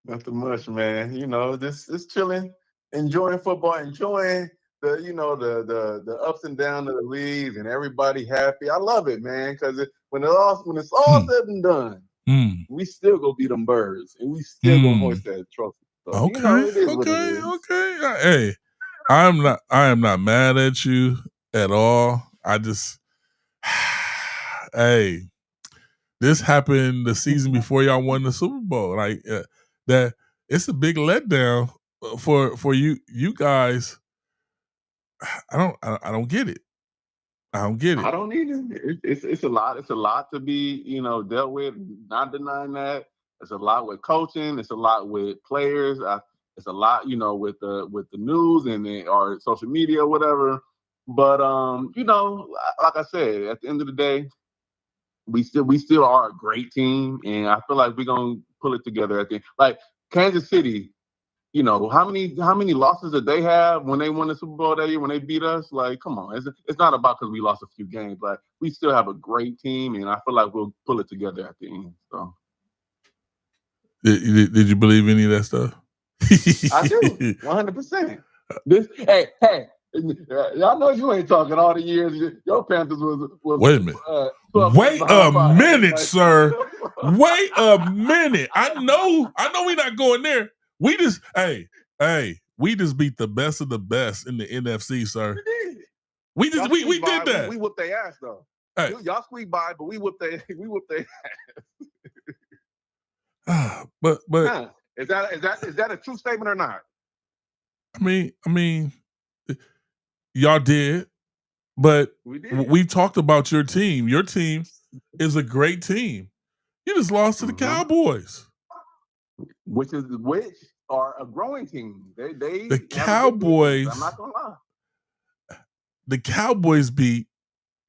Nothing much, man. Just chilling, enjoying football, enjoying the ups and downs of the leagues and everybody happy. I love it, man, because when it's all said and done, we still go beat them Birds and we still gonna hoist that trophy. So, it is what it is. Okay. Hey, I am not mad at you at all. I just hey, this happened the season before y'all won the Super Bowl. Like that, it's a big letdown for you guys. I don't get it. I don't get it. I don't either. It's a lot. It's a lot to be dealt with. Not denying that. It's a lot with coaching. It's a lot with players. It's a lot with the news and or social media or whatever. But like I said, at the end of the day, we still are a great team, and I feel like we're gonna pull it together at the end. Like Kansas City. How many losses did they have when they won the Super Bowl that year when they beat us? Like, come on, it's not about because we lost a few games. Like, we still have a great team, and I feel like we'll pull it together at the end. So, did you believe any of that stuff? I do, 100%. Hey, y'all know you ain't talking all the years your Panthers was. Wait a minute. Wait a minute, sir. Wait a minute. I know we're not going there. We just we just beat the best of the best in the NFC, sir. We did that. We whooped their ass though. Hey. Y'all squeaked by, but we whooped their ass. But is that a true statement or not? I mean, y'all did, but we talked about your team. Your team is a great team. You just lost to the Cowboys, which are a growing team. The Cowboys. I'm not gonna lie. The Cowboys beat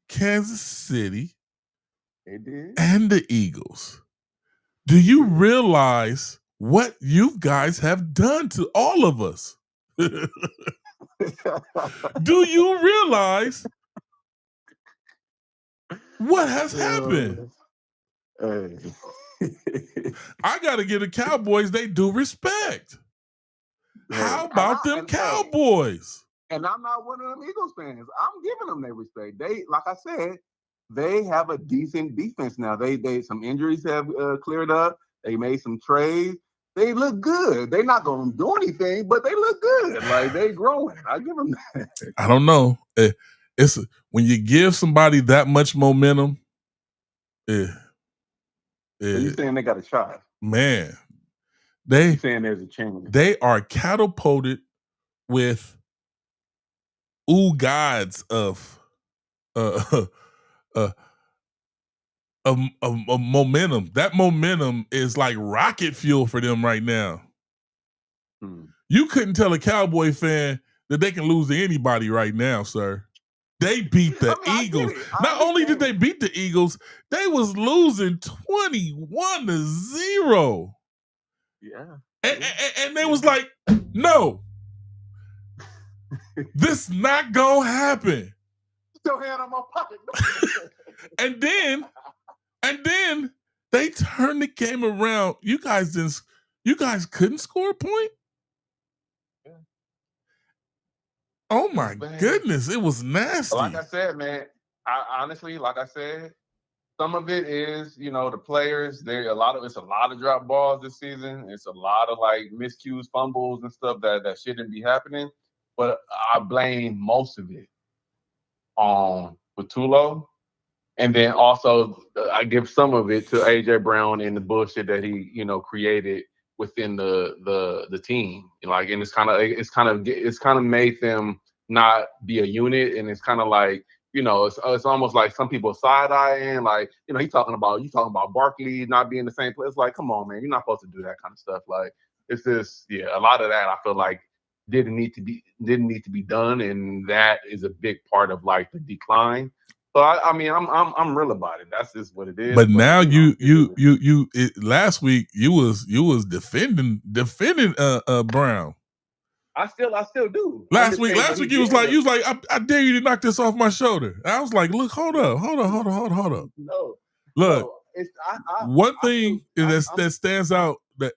Kansas City. They did. And the Eagles. Do you realize what you guys have done to all of us? Do you realize what has happened? I got to give the Cowboys they due respect. How about them Cowboys? And I'm not one of them Eagles fans. I'm giving them their respect. They, like I said, they have a decent defense now. They some injuries have cleared up. They made some trades. They look good. They're not going to do anything, but they look good. Like, they growing. I give them that. I don't know. It's when you give somebody that much momentum. So you saying they got a shot? Man, you saying there's a chance? They are catapulted with gods of momentum. That momentum is like rocket fuel for them right now. You couldn't tell a Cowboy fan that they can lose to anybody right now, sir. They beat the Eagles. Not only did they beat the Eagles, they was losing 21-0. Yeah. And they was like, no, this not gonna happen. Still hand on my pocket. And then they turned the game around. You guys couldn't score a point? Yeah. Oh my goodness, it was nasty. Like I said, man, honestly, like I said, some of it is, the players. It's a lot of drop balls this season. It's a lot of like miscues, fumbles and stuff that shouldn't be happening. But I blame most of it on Patullo. And then also I give some of it to AJ Brown and the bullshit that he, created within the team. Like, and it's kind of made them not be a unit, and it's kind of like, it's almost like some people side eyeing, like, you talking about Barkley not being the same place. Like, come on, man, you're not supposed to do that kind of stuff. Like, it's just, a lot of that I feel like didn't need to be done, and that is a big part of like the decline. So I'm real about it. That's just what it is. But now last week you was defending Brown. I still do. Last week you was like, I dare you to knock this off my shoulder. And I was like, look, hold up. No, look, one thing that stands out, that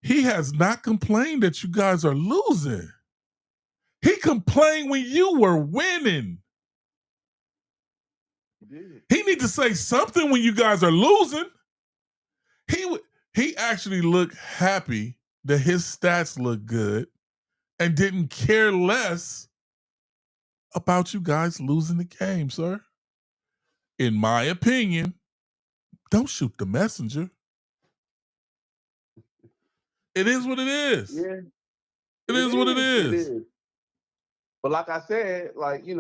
he has not complained that you guys are losing. He complained when you were winning. He need to say something when you guys are losing. He actually looked happy that his stats look good and didn't care less about you guys losing the game, sir. In my opinion, don't shoot the messenger. It is what it is. Yeah. It is what it is. But like I said, like, a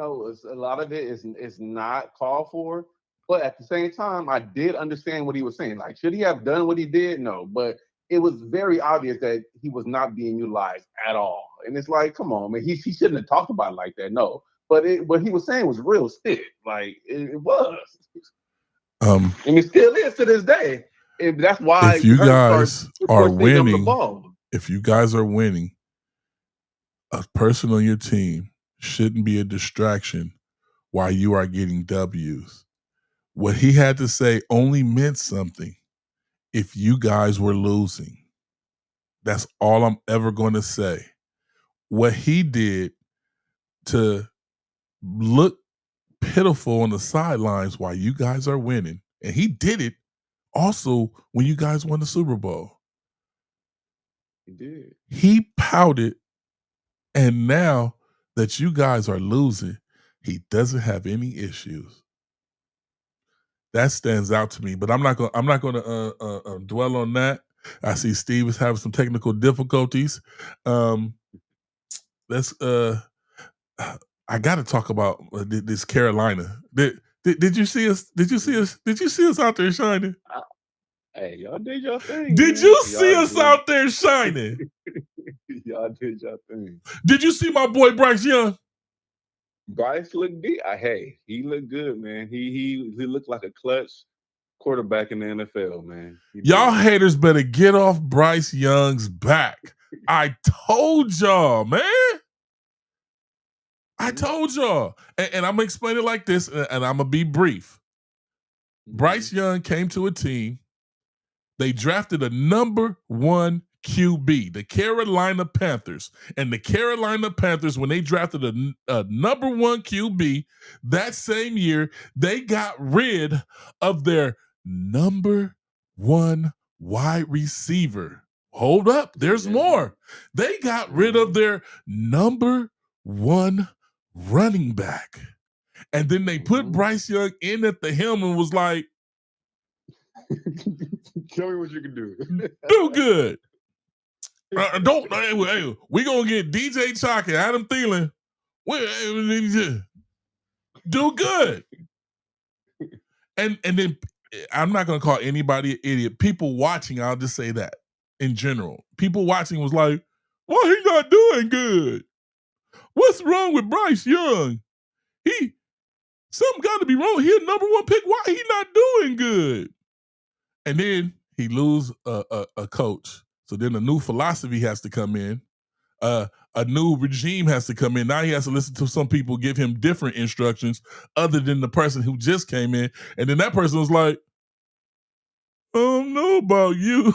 lot of it is not called for. But at the same time, I did understand what he was saying. Like, should he have done what he did? No. But it was very obvious that he was not being utilized at all. And it's like, come on, man. He shouldn't have talked about it like that. No. But what he was saying was real spit. Like, it was. And it still is to this day. And that's why if you guys are winning, a person on your team shouldn't be a distraction while you are getting W's. What he had to say only meant something if you guys were losing. That's all I'm ever going to say. What he did to look pitiful on the sidelines while you guys are winning, and he did it also when you guys won the Super Bowl. He did. He pouted, and now that you guys are losing, he doesn't have any issues. That stands out to me, but I'm not going to dwell on that. I see Steve is having some technical difficulties. Let's. I got to talk about this Carolina. Did you see us? Did you see us out there shining? Hey, y'all did your thing. Did you see us out there shining? Y'all did your thing. Did you see my boy Bryce Young? Bryce looked deep. Hey, he looked good, man. He looked like a clutch quarterback in the NFL, man. Y'all haters better get off Bryce Young's back. I told y'all, man. I told y'all. And I'm going to explain it like this, and I'm going to be brief. Bryce Young came to a team. They drafted a number 1 QB, the Carolina Panthers. And the Carolina Panthers, when they drafted a number 1 QB, that same year, they got rid of their number 1 wide receiver. Hold up, there's more. They got rid of their number 1 running back. And then they put Bryce Young in at the helm and was like, tell me what you can do. Do good. Hey, we gonna get DJ Chalk and Adam Thielen. Do good. And then I'm not gonna call anybody an idiot. People watching, I'll just say that in general. People watching was like, why he not doing good? What's wrong with Bryce Young? Something got to be wrong. He a number 1 pick. Why he not doing good? And then he lose a coach. So then a new philosophy has to come in. A new regime has to come in. Now he has to listen to some people give him different instructions other than the person who just came in. And then that person was like, I don't know about you.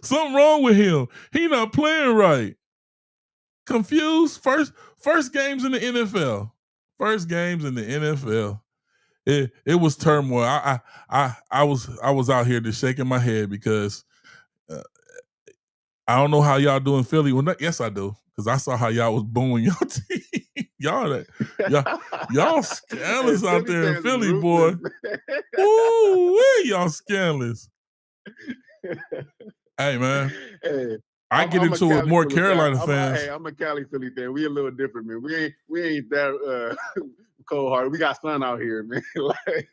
Something wrong with him. He not playing right. Confused. First games in the NFL. First games in the NFL. It was turmoil. I was out here just shaking my head because I don't know how y'all do in Philly. Well, yes, I do, because I saw how y'all was booing your team. y'all scandalous out there in Philly, boy. Ooh, y'all scandalous. Hey, man. Hey, I get I'm a into it with Cali more Philly Carolina fan. fans. I'm a Cali Philly fan. We a little different, man. We ain't that cold hearted. We got sun out here, man. Like,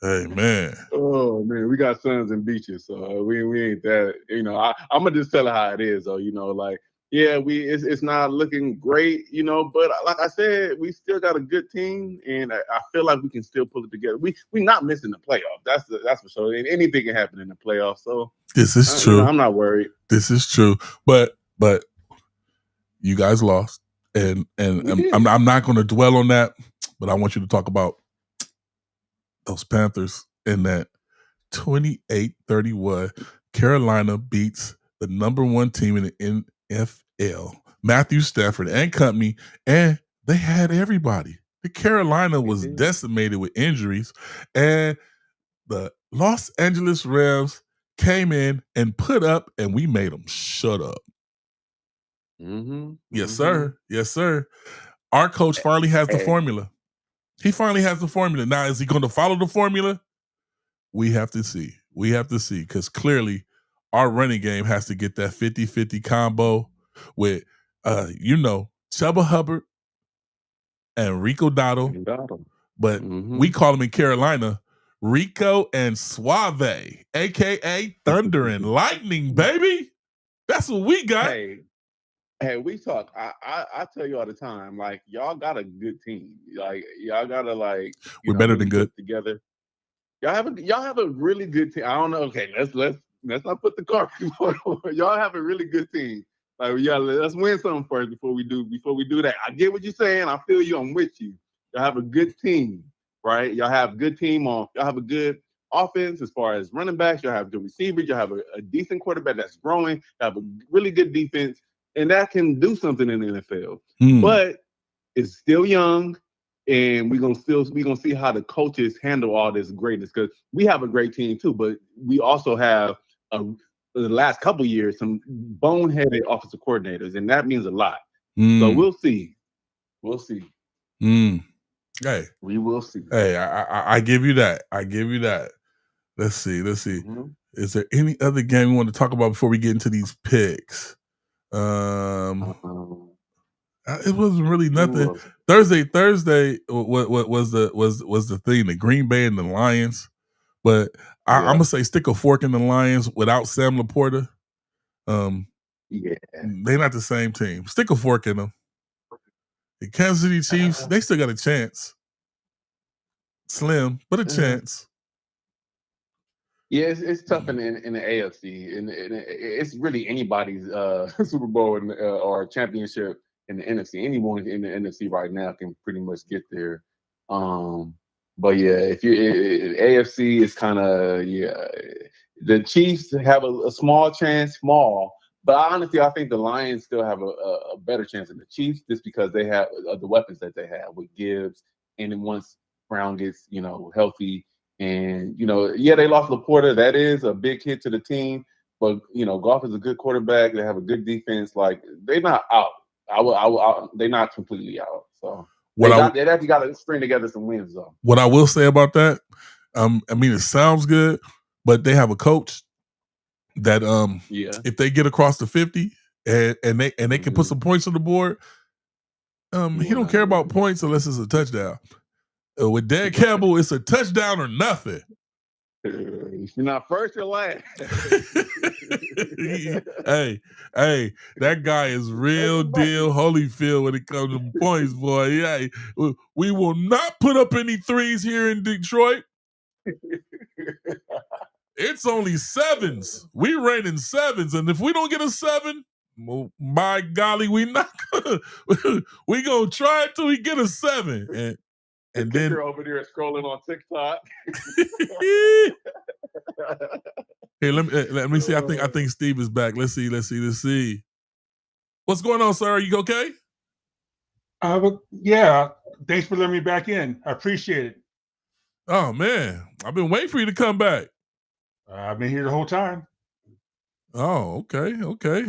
Hey, man. oh man, we got suns and beaches, so we ain't that. You know, I'm gonna just tell it how it is, though. You know, like yeah, it's not looking great, you know, but like I said, we still got a good team, and I feel like we can still pull it together. We not missing the playoff. That's for sure. And anything can happen in the playoffs. So this is true. You know, I'm not worried. This is true, but you guys lost, and I'm not going to dwell on that, but I want you to talk about those Panthers in that 28-31. Carolina beats the number one team in the NFL, Matthew Stafford and company, and they had everybody. The Carolina was decimated with injuries, and the Los Angeles Rams came in and put up, and we made them shut up. Yes, sir. Yes, sir. Our coach finally has the formula. He finally has the formula. Now, is he going to follow the formula? We have to see. We have to see, because clearly our running game has to get that 50-50 combo with, Chuba Hubbard and Rico Dotto. But we call him in Carolina Rico and Suave, a.k.a. Thunder and Lightning, baby. That's what we got. Hey, we talk. I tell you all the time, like y'all got a good team. Like y'all gotta we're better than good together. Y'all have a really good team. I don't know. Okay, let's not put the cart before y'all have a really good team. Like let's win something first before we do that. I get what you're saying. I feel you. I'm with you. Y'all have a good team, right? Y'all have a good team y'all have a good offense as far as running backs. Y'all have good receivers. Y'all have a decent quarterback that's growing. You have a really good defense, and that can do something in the NFL. But it's still young. And we're gonna see how the coaches handle all this greatness, because we have a great team too, but we also have the last couple of years some boneheaded offensive coordinators, and that means a lot. So we'll see. Hey, we will see. Hey, I give you that. Let's see. Is there any other game we want to talk about before we get into these picks? It wasn't really nothing. Thursday what was the thing, the Green Bay and the Lions. But I'm gonna say stick a fork in the Lions without Sam Laporta. They're not the same team. Stick a fork in them. The Kansas City Chiefs, they still got a chance. Slim, but a chance. Yeah, it's tough in the AFC, and it's really anybody's Super Bowl or championship in the NFC. Anyone in the NFC right now can pretty much get there. But yeah, if you AFC is kind of the Chiefs have a small chance, but honestly, I think the Lions still have a better chance than the Chiefs, just because they have the weapons that they have with Gibbs, and then once Brown gets healthy. And they lost Laporta. That is a big hit to the team. But Goff is a good quarterback. They have a good defense. Like, they're not out. They're not completely out. So they actually got to string together some wins, though. What I will say about that, it sounds good, but they have a coach that if they get across the 50 and they can put some points on the board, he don't care about points unless it's a touchdown. With Dan Campbell, it's a touchdown or nothing. You're not first or last. hey, that guy is real deal Holyfield when it comes to points, boy. Yeah, we will not put up any threes here in Detroit. It's only sevens. We reign in sevens, and if we don't get a 7, well, by golly, we not gonna. We gonna try it till we get a 7. And then you're over there scrolling on TikTok. Here, let me see. I think Steve is back. Let's see. What's going on, sir? Are you okay? Yeah. Thanks for letting me back in. I appreciate it. Oh man, I've been waiting for you to come back. I've been here the whole time. Oh, okay.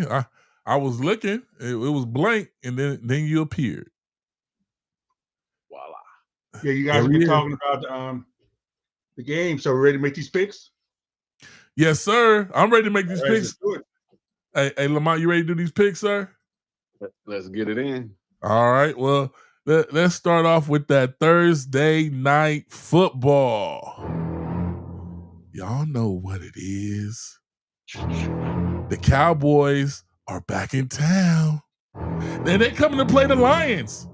I was looking. It was blank, and then you appeared. Voila. Yeah, you guys have been talking about the game. So we're ready to make these picks? Yes, sir. I'm ready to make these All right, picks. Hey, Lamont, you ready to do these picks, sir? Let's get it in. All right. Well, let's start off with that Thursday night football. Y'all know what it is. The Cowboys are back in town. And they're coming to play the Lions.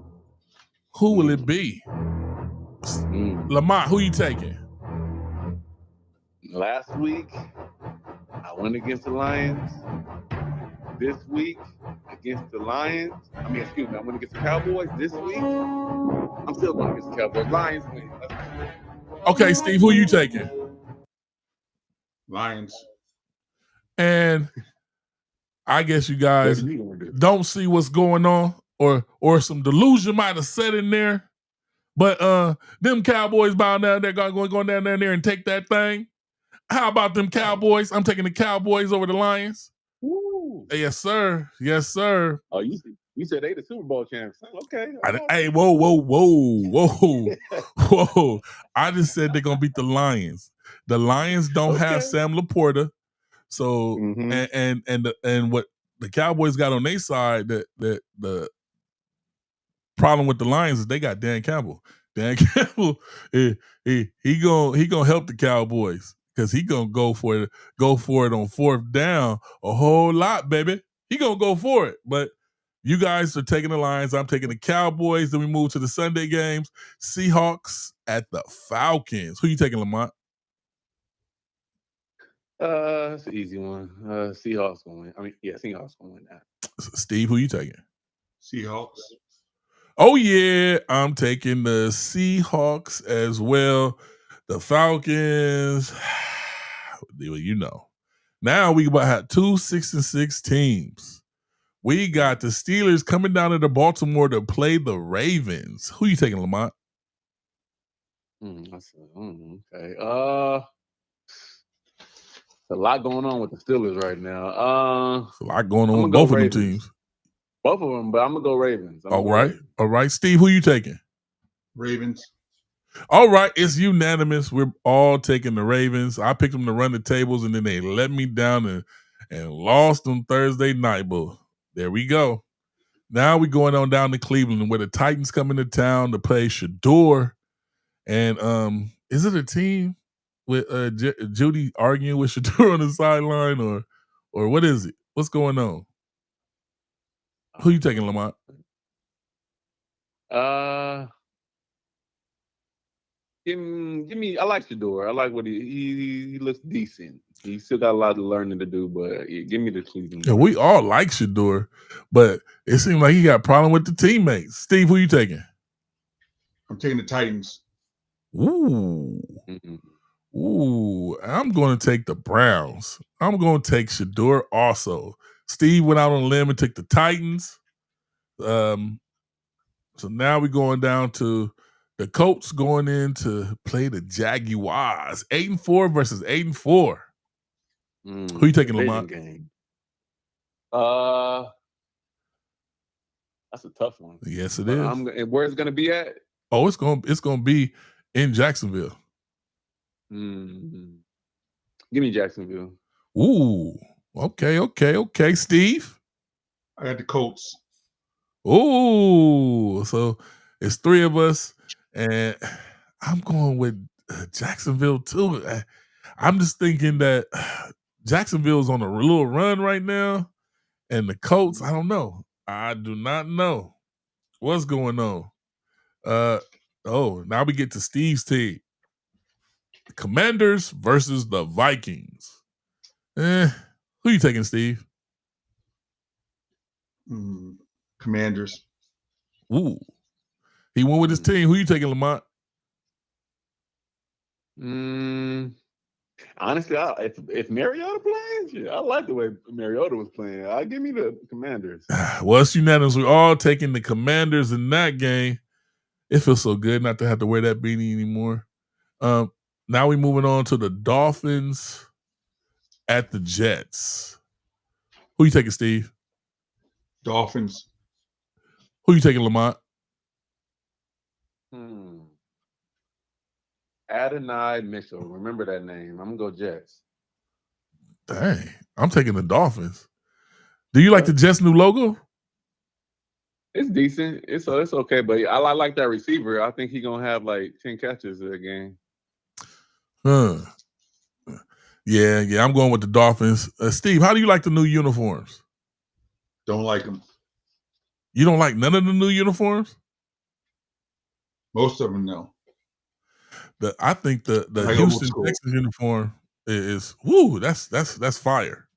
Who will it be? Lamont, who you taking? Last week, I went against the Lions. This week, against the Lions. I went against the Cowboys. This week, I'm still going against the Cowboys. Lions win. Okay, Steve, who you taking? Lions. And I guess you guys don't see what's going on, or some delusion might have set in there. But them Cowboys bound down there going down there and take that thing. How about them Cowboys? I'm taking the Cowboys over the Lions. Woo. Yes, sir. Yes, sir. Oh, you said they the Super Bowl champs. Okay. Hey, whoa. I just said they're gonna beat the Lions. The Lions don't have Sam Laporta. So and what the Cowboys got on their side, that the problem with the Lions is they got Dan Campbell. Dan Campbell, he gonna help the Cowboys because he gonna go for it on fourth down a whole lot, baby. He gonna go for it. But you guys are taking the Lions. I'm taking the Cowboys. Then we move to the Sunday games. Seahawks at the Falcons. Who you taking, Lamont? It's an easy one. Seahawks gonna win. Seahawks gonna win that. Steve, who you taking? Seahawks. Oh yeah, I'm taking the Seahawks as well. The Falcons, you know. Now we about have 2 6-6 teams. We got the Steelers coming down to Baltimore to play the Ravens. Who you taking, Lamont? Okay. A lot going on with the Steelers right now. It's a lot going on with both of them teams. Both of them, but I'm gonna go Ravens. All right. Steve, who you taking? Ravens. All right, it's unanimous. We're all taking the Ravens. I picked them to run the tables, and then they let me down and lost them Thursday night. But there we go. Now we're going on down to Cleveland, where the Titans come into town to play Shador. And is it a team with Judy arguing with Shador on the sideline, or what is it? What's going on? Who you taking, Lamont? Give me. I like Shador. I like what he looks decent. He still got a lot of learning to do, but give me the Cleveland. Yeah, we all like Shador, but it seems like he got a problem with the teammates. Steve, who you taking? I'm taking the Titans. Ooh. Ooh, I'm going to take the Browns. I'm going to take Shador also. Steve went out on a limb and took the Titans. So now we're going down to the Colts going in to play the Jaguars. 8-4 versus 8-4. Who you taking, Lamont? Game. That's a tough one. Yes, it is. And where's it going to be at? Oh, it's going to be in Jacksonville. Give me Jacksonville. Ooh. Okay. Steve? I got the Colts. Ooh. So it's three of us, and I'm going with Jacksonville too. I'm just thinking that Jacksonville's on a little run right now, and the Colts, I don't know. I do not know what's going on. Now we get to Steve's team. The Commanders versus the Vikings. Who you taking, Steve? Commanders. Ooh. He went with his team. Who you taking, Lamont? Honestly, if Mariota plays, I like the way Mariota was playing. I'll give me the Commanders. Well, it's unanimous. We're all taking the Commanders in that game. It feels so good not to have to wear that beanie anymore. Now we're moving on to the Dolphins at the Jets. Who you taking, Steve? Dolphins. Who you taking, Lamont? Adonai Mitchell. Remember that name. I'm going to go Jets. Dang, I'm taking the Dolphins. Do you like the Jets' new logo? It's decent. It's okay, but I like that receiver. I think he's gonna have like 10 catches a game. Yeah. I'm going with the Dolphins. Steve, how do you like the new uniforms? Don't like them. You don't like none of the new uniforms? Most of them, no. I think the Like Houston Texans uniform is that's fire.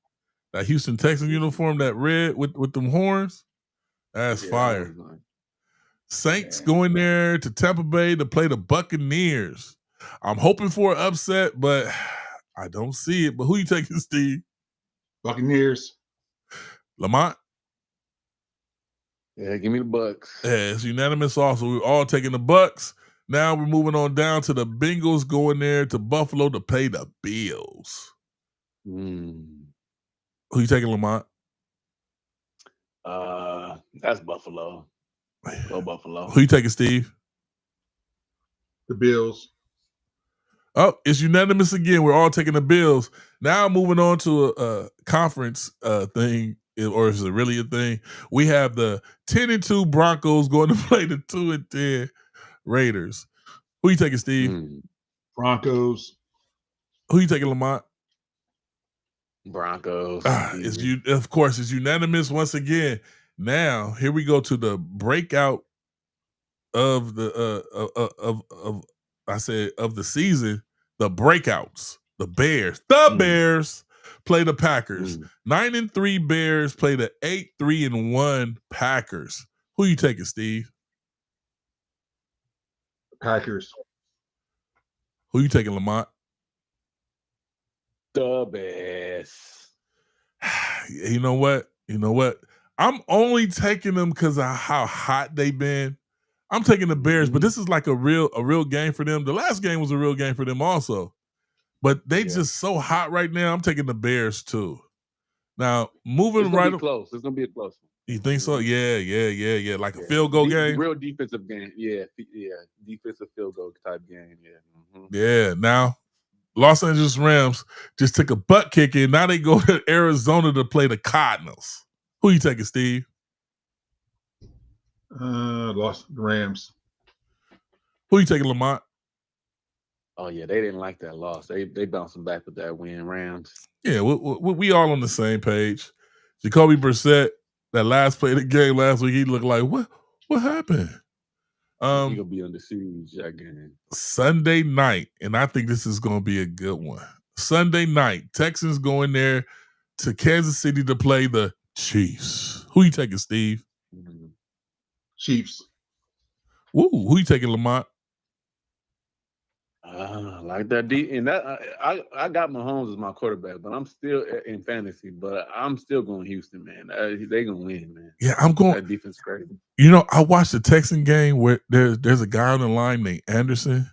That Houston Texans uniform, that red with them horns, that's fire. Saints going there to Tampa Bay to play the Buccaneers. I'm hoping for an upset, but I don't see it. But who you taking, Steve? Buccaneers. Lamont? Yeah, give me the Bucks. Yeah, it's unanimous also. We're all taking the Bucks. Now we're moving on down to the Bengals going there to Buffalo to play the Bills. Who you taking, Lamont? That's Buffalo. Go Buffalo. Who you taking, Steve? The Bills. Oh, it's unanimous again. We're all taking the Bills. Now moving on to a conference thing, or is it really a thing? We have the 10-2 Broncos going to play the 2-10 Raiders. Who you taking, Steve? Broncos. Who you taking, Lamont? Broncos. Of course, it's unanimous once again. Now here we go to the breakout of the of the season. The breakouts. The Bears. Bears play the Packers. 9-3 Bears play the 8-3-1 Packers. Who you taking, Steve? Packers. Who you taking, Lamont? The Bears. You know what? I'm only taking them because of how hot they've been. I'm taking the Bears, but this is like a real game for them. The last game was a real game for them also. But they just so hot right now. I'm taking the Bears too. Now, moving it's gonna be close. It's going to be a close one. You think so? Yeah. Like a field goal game? Real defensive game. Yeah. Defensive field goal type game. Yeah. Yeah. Now, Los Angeles Rams just took a butt kicking. Now they go to Arizona to play the Cardinals. Who you taking, Steve? Lost the Rams. Who you taking, Lamont? Oh yeah, they didn't like that loss. They bouncing back with that win, Rams. Yeah, we all on the same page. Jacoby Brissett, that last play of the game last week, he looked like what happened? He gonna be on the series that game. Sunday night, and I think this is gonna be a good one. Sunday night, Texans going there to Kansas City to play the Chiefs. Who you taking, Steve? Chiefs. Woo, who you taking, Lamont? Like that and that I got Mahomes as my quarterback, but I'm still in fantasy. But I'm still going Houston, man. They gonna win, man. Yeah, I'm going. That defense is crazy. I watched the Texan game where there's a guy on the line named Anderson,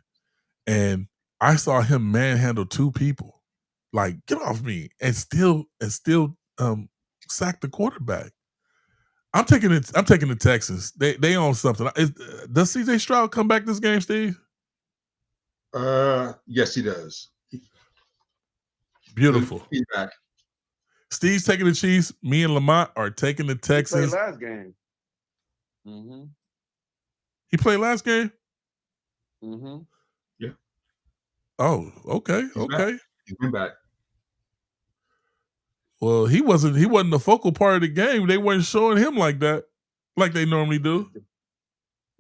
and I saw him manhandle two people, like get off me, and still sack the quarterback. I'm taking it. I'm taking the Texans. They own something. Does CJ Stroud come back this game, Steve? Yes, he does. Beautiful. Feedback. Steve's taking the Chiefs. Me and Lamont are taking the Texans. He played last game. He played last game? Yeah. Oh, okay. He's been back. Well, he wasn't the focal part of the game. They weren't showing him like that, like they normally do.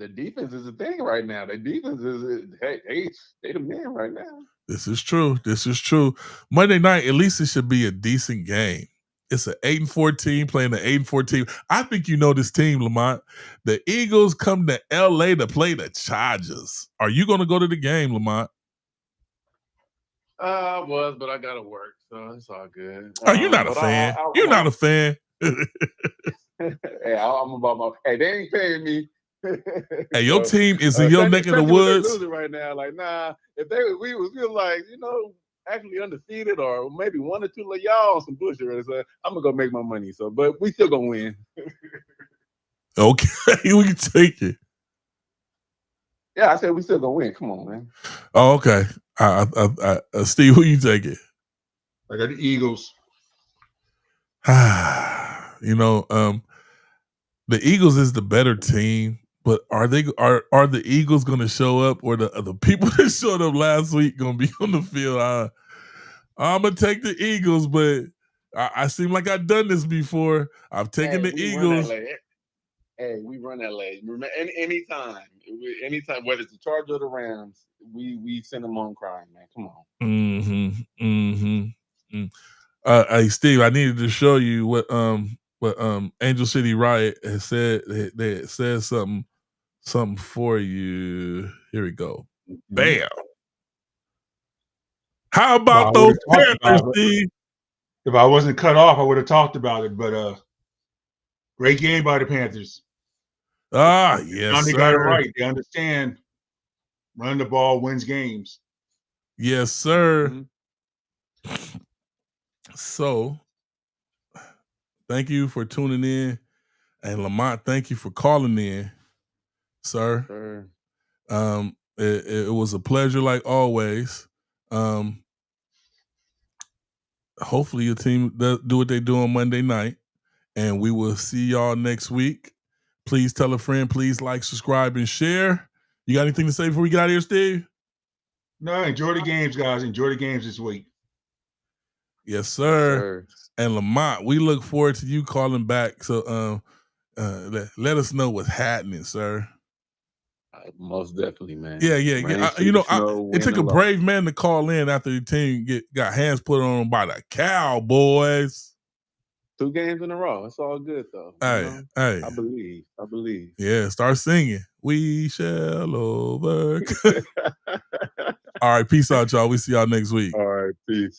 The defense is a thing right now. The defense is they the man right now. This is true. Monday night, at least it should be a decent game. It's an 8-4 team playing an 8-4 team. I think you know this team, Lamont. The Eagles come to LA to play the Chargers. Are you going to go to the game, Lamont? I was, but I gotta work, so it's all good. Oh, you're not a fan. You're not a fan. Hey, I'm about my. Hey, they ain't paying me. Hey, your team is in your neck of the woods right now. Like, nah, if we was like, actually undefeated or maybe 1 or 2 of y'all on some bullshit, so I'm gonna go make my money. So, but we still gonna win. Okay, we can take it. Yeah, I said we still gonna win. Come on, man. Oh, okay. Steve, who you taking? I got the Eagles. You know, the Eagles is the better team, but are the Eagles going to show up, or the people that showed up last week going to be on the field? I'm gonna take the Eagles, but I seem like I've done this before. I've taken the Eagles. We run LA. Anytime, whether it's the Chargers or the Rams, we send them on crying, man. Come on. Hey, Steve, I needed to show you what Angel City Riot has said. They said something for you. Here we go. Bam. How about those Panthers, Steve? If I wasn't cut off, I would have talked about it. But great game by the Panthers. Yes, they sir. got it right. They understand running the ball wins games. Yes, sir. So, thank you for tuning in, and Lamont, thank you for calling in, sir. It was a pleasure, like always. Hopefully, your team does do what they do on Monday night, and we will see y'all next week. Please tell a friend. Please like, subscribe, and share. You got anything to say before we get out of here, Steve? No, enjoy the games, guys. Enjoy the games this week. Yes, sir. And Lamont, we look forward to you calling back. So let us know what's happening, sir. Most definitely, man. Yeah. It took a brave man to call in after the team got hands put on them by the Cowboys. 2 games in a row. It's all good, though. Hey. I believe. Yeah, start singing. We shall overcome. All right, peace out, y'all. We see y'all next week. All right, peace.